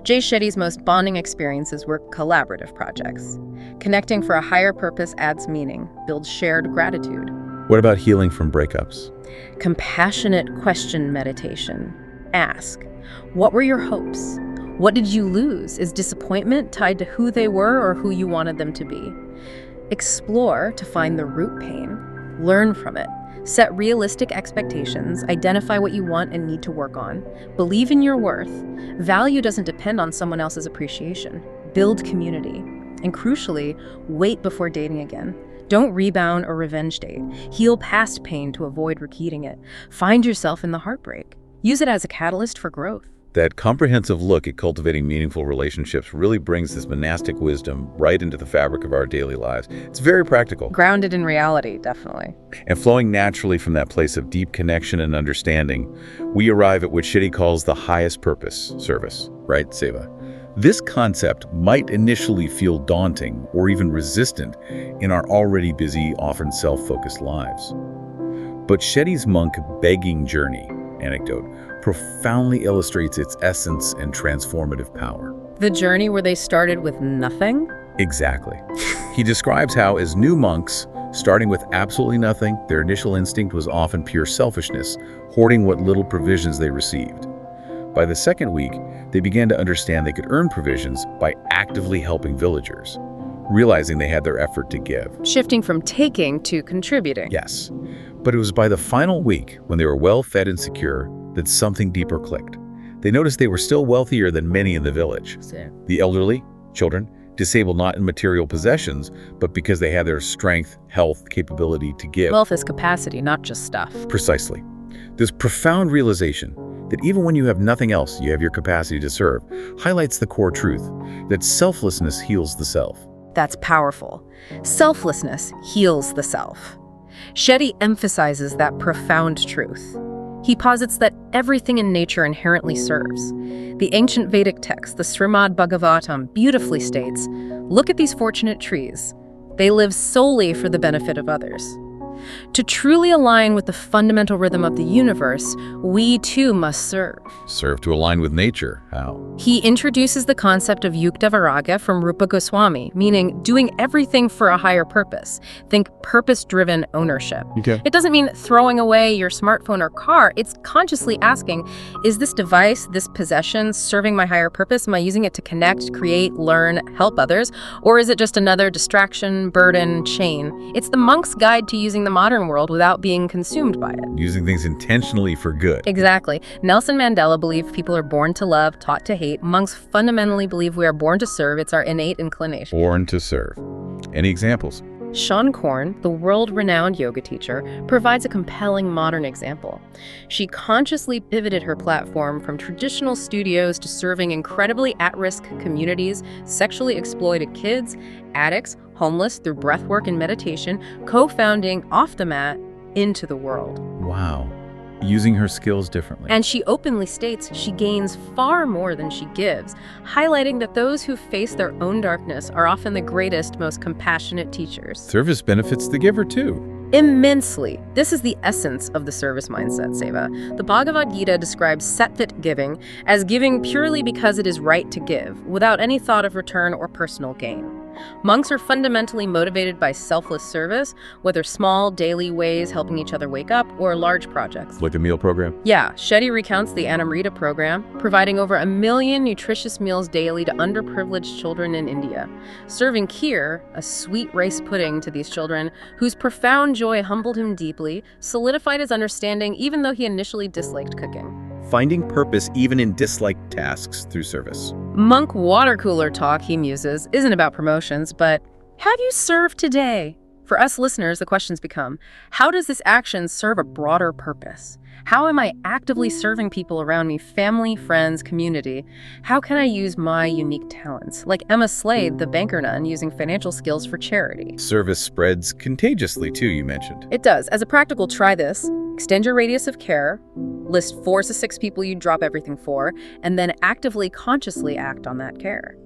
Jay Shetty's most bonding experiences were collaborative projects. Connecting for a higher purpose adds meaning, builds shared gratitude. what about healing from breakups? Compassionate question meditation. Ask, what were your hopes? What did you lose? Is disappointment tied to who they were or who you wanted them to be? Explore to find the root pain. Learn from it. Set realistic expectations, identify what you want and need to work on. Believe in your worth. Value doesn't depend on someone else's appreciation. Build community. And crucially, wait before dating again. Don't rebound or revenge date. Heal past pain to avoid repeating it. Find yourself in the heartbreak. Use it as a catalyst for growth. That comprehensive look at cultivating meaningful relationships really brings this monastic wisdom right into the fabric of our daily lives. It's very practical. Grounded in reality, definitely. And flowing naturally from that place of deep connection and understanding, we arrive at what Shetty calls the highest purpose, service, right, Seva? This concept might initially feel daunting or even resistant in our already busy, often self-focused lives. But Shetty's monk begging journey, anecdote, profoundly illustrates its essence and transformative power. The journey where they started with nothing? Exactly. He describes how, as new monks, starting with absolutely nothing, their initial instinct was often pure selfishness, hoarding what little provisions they received. By the second week, they began to understand they could earn provisions by actively helping villagers, realizing they had their effort to give. Shifting from taking to contributing. Yes, but it was by the final week, when they were well-fed and secure, that something deeper clicked. They noticed they were still wealthier than many in the village. The elderly, children, disabled not in material possessions, but because they had their strength, health, capability to give. Wealth is capacity, not just stuff. Precisely. This profound realization that even when you have nothing else, you have your capacity to serve, highlights the core truth that selflessness heals the self. That's powerful. Selflessness heals the self. Shetty emphasizes that profound truth. He posits that everything in nature inherently serves. The ancient Vedic text, the Srimad Bhagavatam, beautifully states, "Look at these fortunate trees. They live solely for the benefit of others." To truly align with the fundamental rhythm of the universe, we too must serve. Serve to align with nature. How? He introduces the concept of yukta viraga from Rupa Goswami, meaning doing everything for a higher purpose. Think purpose-driven ownership. Okay. It doesn't mean throwing away your smartphone or car. It's consciously asking, is this device, this possession, serving my higher purpose? Am I using it to connect, create, learn, help others? Or is it just another distraction, burden, chain? It's the monk's guide to using the modern world without being consumed by it. Using things intentionally for good. Exactly. Nelson Mandela believed people are born to love, taught to hate. Monks fundamentally believe we are born to serve. It's our innate inclination. Born to serve. Any examples? Sean Korn, the world-renowned yoga teacher, provides a compelling modern example. She consciously pivoted her platform from traditional studios to serving incredibly at-risk communities, sexually exploited kids, addicts, homeless through breathwork and meditation, co-founding Off the Mat Into the World. Wow. Using her skills differently. And she openly states she gains far more than she gives, highlighting that those who face their own darkness are often the greatest, most compassionate teachers. Service benefits the giver too. Immensely. This is the essence of the service mindset, Seva. The Bhagavad Gita describes sattvic giving as giving purely because it is right to give, without any thought of return or personal gain. Monks are fundamentally motivated by selfless service, whether small, daily ways helping each other wake up or large projects. Like the meal program? Yeah, Shetty recounts the Anamrita program, providing over 1 million nutritious meals daily to underprivileged children in India. Serving kheer, a sweet rice pudding, to these children, whose profound joy humbled him deeply, solidified his understanding even though he initially disliked cooking. Finding purpose even in disliked tasks through service. Monk water cooler talk, he muses, isn't about promotions, but have you served today? For us listeners, the questions become, how does this action serve a broader purpose? How am I actively serving people around me, family, friends, community? How can I use my unique talents? Like Emma Slade, the banker nun, using financial skills for charity. Service spreads contagiously, too, you mentioned. It does. As a practical, try this. Extend your radius of care, list 4 to 6 people you'd drop everything for, and then actively, consciously act on that care.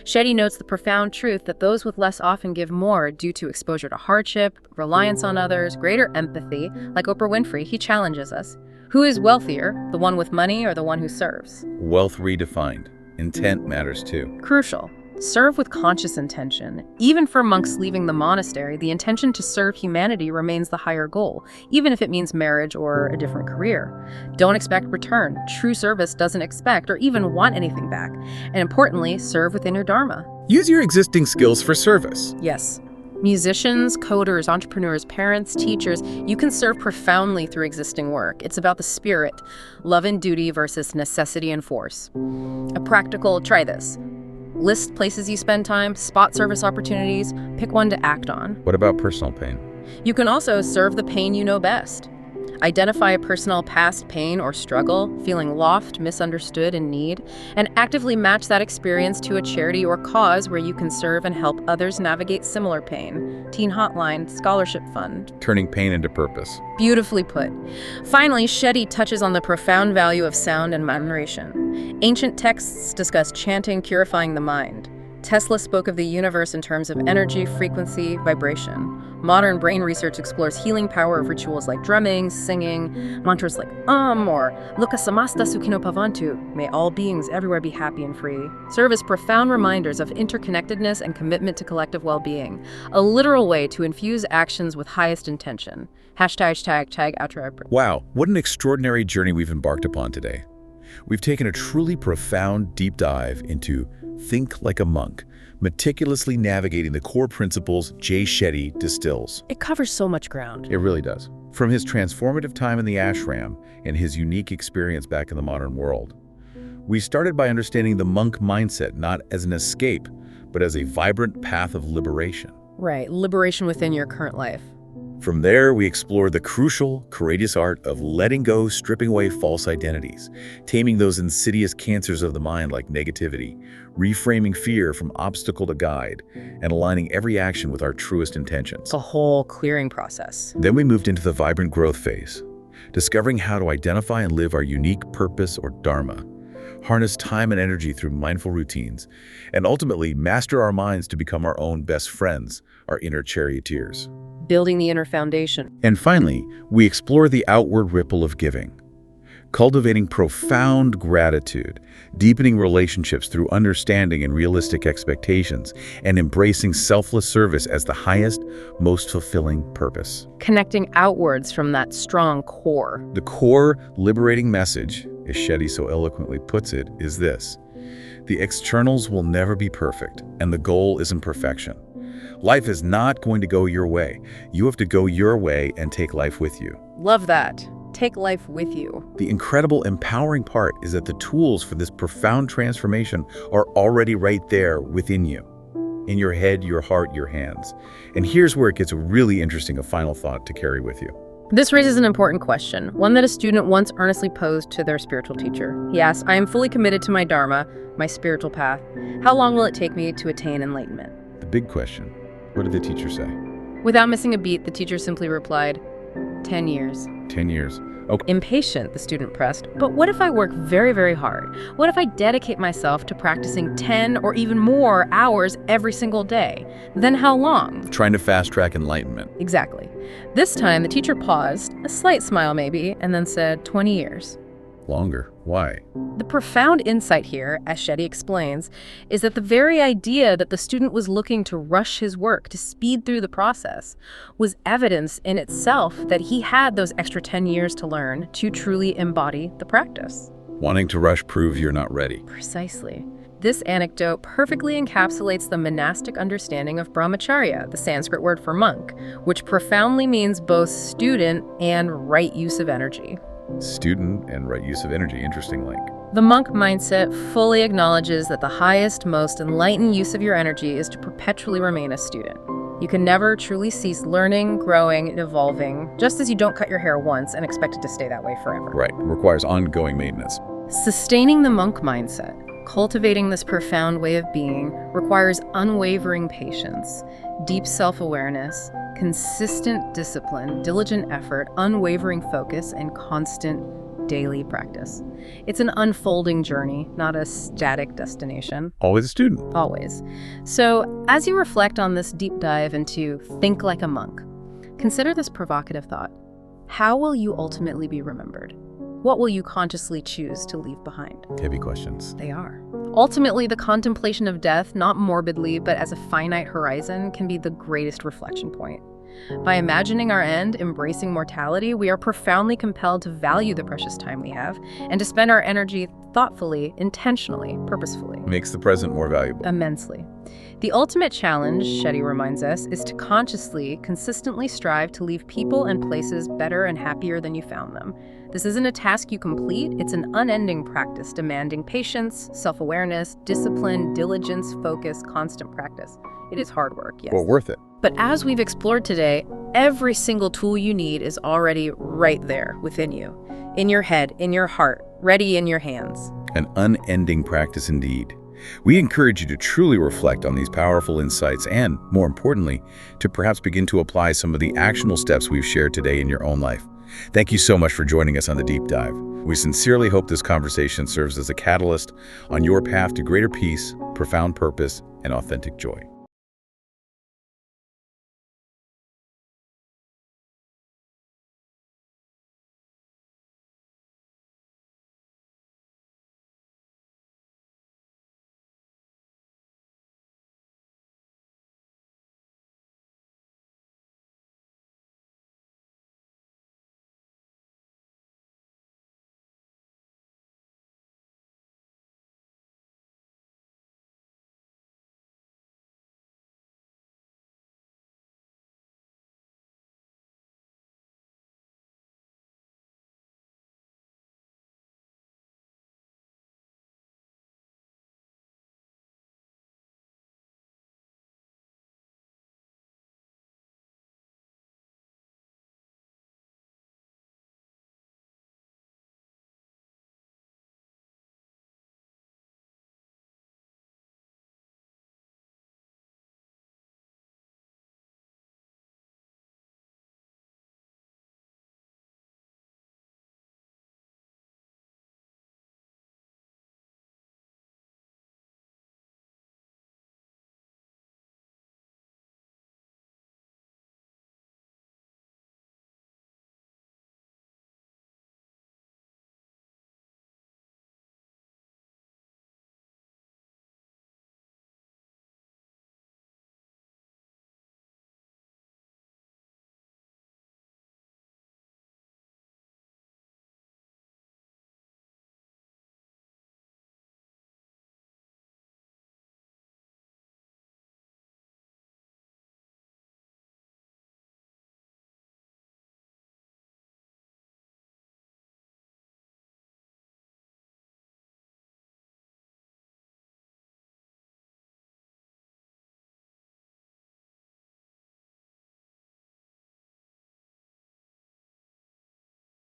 Shetty notes the profound truth that those with less often give more due to exposure to hardship, reliance on others, greater empathy. Like Oprah Winfrey, he challenges us. Who is wealthier, the one with money or the one who serves? Wealth redefined. Intent matters too. Crucial. Serve with conscious intention. Even for monks leaving the monastery, the intention to serve humanity remains the higher goal, even if it means marriage or a different career. Don't expect return. True service doesn't expect or even want anything back. And importantly, serve within your dharma. Use your existing skills for service. Yes. Musicians, coders, entrepreneurs, parents, teachers, you can serve profoundly through existing work. It's about the spirit, love and duty versus necessity and force. A practical, try this. List places you spend time, spot service opportunities, pick one to act on. What about personal pain? You can also serve the pain you know best. Identify a personal past pain or struggle, feeling lost, misunderstood, in need, and actively match that experience to a charity or cause where you can serve and help others navigate similar pain. Teen Hotline, Scholarship Fund. Turning pain into purpose. Beautifully put. Finally, Shetty touches on the profound value of sound and moderation. Ancient texts discuss chanting purifying the mind. Tesla spoke of the universe in terms of energy, frequency, vibration. Modern brain research explores healing power of rituals like drumming, singing, mantras like or Loka samasta sukhino bhavantu, may all beings everywhere be happy and free, serve as profound reminders of interconnectedness and commitment to collective well-being, a literal way to infuse actions with highest intention. Hashtag outro. Wow, what an extraordinary journey we've embarked upon today. We've taken a truly profound deep dive into Think Like a Monk, meticulously navigating the core principles Jay Shetty distills. It covers so much ground. It really does. From his transformative time in the ashram and his unique experience back in the modern world. We started by understanding the monk mindset not as an escape, but as a vibrant path of liberation. Right, liberation within your current life. From there, we explored the crucial, courageous art of letting go, stripping away false identities, taming those insidious cancers of the mind like negativity, reframing fear from obstacle to guide, and aligning every action with our truest intentions. It's a whole clearing process. Then we moved into the vibrant growth phase, discovering how to identify and live our unique purpose or dharma, harness time and energy through mindful routines, and ultimately master our minds to become our own best friends, our inner charioteers. Building the inner foundation. And finally, we explore the outward ripple of giving, cultivating profound gratitude, deepening relationships through understanding and realistic expectations, and embracing selfless service as the highest, most fulfilling purpose. Connecting outwards from that strong core. The core liberating message, as Shetty so eloquently puts it, is this: the externals will never be perfect, and the goal isn't perfection. Life is not going to go your way. You have to go your way and take life with you. Love that. Take life with you. The incredible, empowering part is that the tools for this profound transformation are already right there within you. In your head, your heart, your hands. And here's where it gets really interesting, a final thought to carry with you. This raises an important question, one that a student once earnestly posed to their spiritual teacher. He asked, I am fully committed to my dharma, my spiritual path. How long will it take me to attain enlightenment? The big question. What did the teacher say? Without missing a beat, the teacher simply replied, 10 years. 10 years. Okay. Impatient, the student pressed, but what if I work very, very hard? What if I dedicate myself to practicing 10 or even more hours every single day? Then how long? Trying to fast-track enlightenment. Exactly. This time, the teacher paused, a slight smile maybe, and then said 20 years. Longer. Why? The profound insight here, as Shetty explains, is that the very idea that the student was looking to rush his work, to speed through the process, was evidence in itself that he had those extra 10 years to learn to truly embody the practice. Wanting to rush proves you're not ready. Precisely. This anecdote perfectly encapsulates the monastic understanding of brahmacharya, the Sanskrit word for monk, which profoundly means both student and right use of energy. Student and right use of energy. Interesting link. The monk mindset fully acknowledges that the highest, most enlightened use of your energy is to perpetually remain a student. You can never truly cease learning, growing, and evolving, just as you don't cut your hair once and expect it to stay that way forever. Right. It requires ongoing maintenance. Sustaining the monk mindset, cultivating this profound way of being, requires unwavering patience, deep self-awareness, consistent discipline, diligent effort, unwavering focus, and constant daily practice. It's an unfolding journey, not a static destination. Always a student. Always. So, as you reflect on this deep dive into Think Like a Monk, consider this provocative thought. How will you ultimately be remembered? What will you consciously choose to leave behind? Heavy questions. They are. Ultimately, the contemplation of death, not morbidly, but as a finite horizon, can be the greatest reflection point. By imagining our end, embracing mortality, we are profoundly compelled to value the precious time we have and to spend our energy thoughtfully, intentionally, purposefully. Makes the present more valuable. Immensely. The ultimate challenge, Shetty reminds us, is to consciously, consistently strive to leave people and places better and happier than you found them. This isn't a task you complete, it's an unending practice demanding patience, self-awareness, discipline, diligence, focus, constant practice. It is hard work, yes. Well, worth it. But as we've explored today, every single tool you need is already right there within you, in your head, in your heart, ready in your hands. An unending practice indeed. We encourage you to truly reflect on these powerful insights and, more importantly, to perhaps begin to apply some of the actionable steps we've shared today in your own life. Thank you so much for joining us on the Deep Dive. We sincerely hope this conversation serves as a catalyst on your path to greater peace, profound purpose, and authentic joy.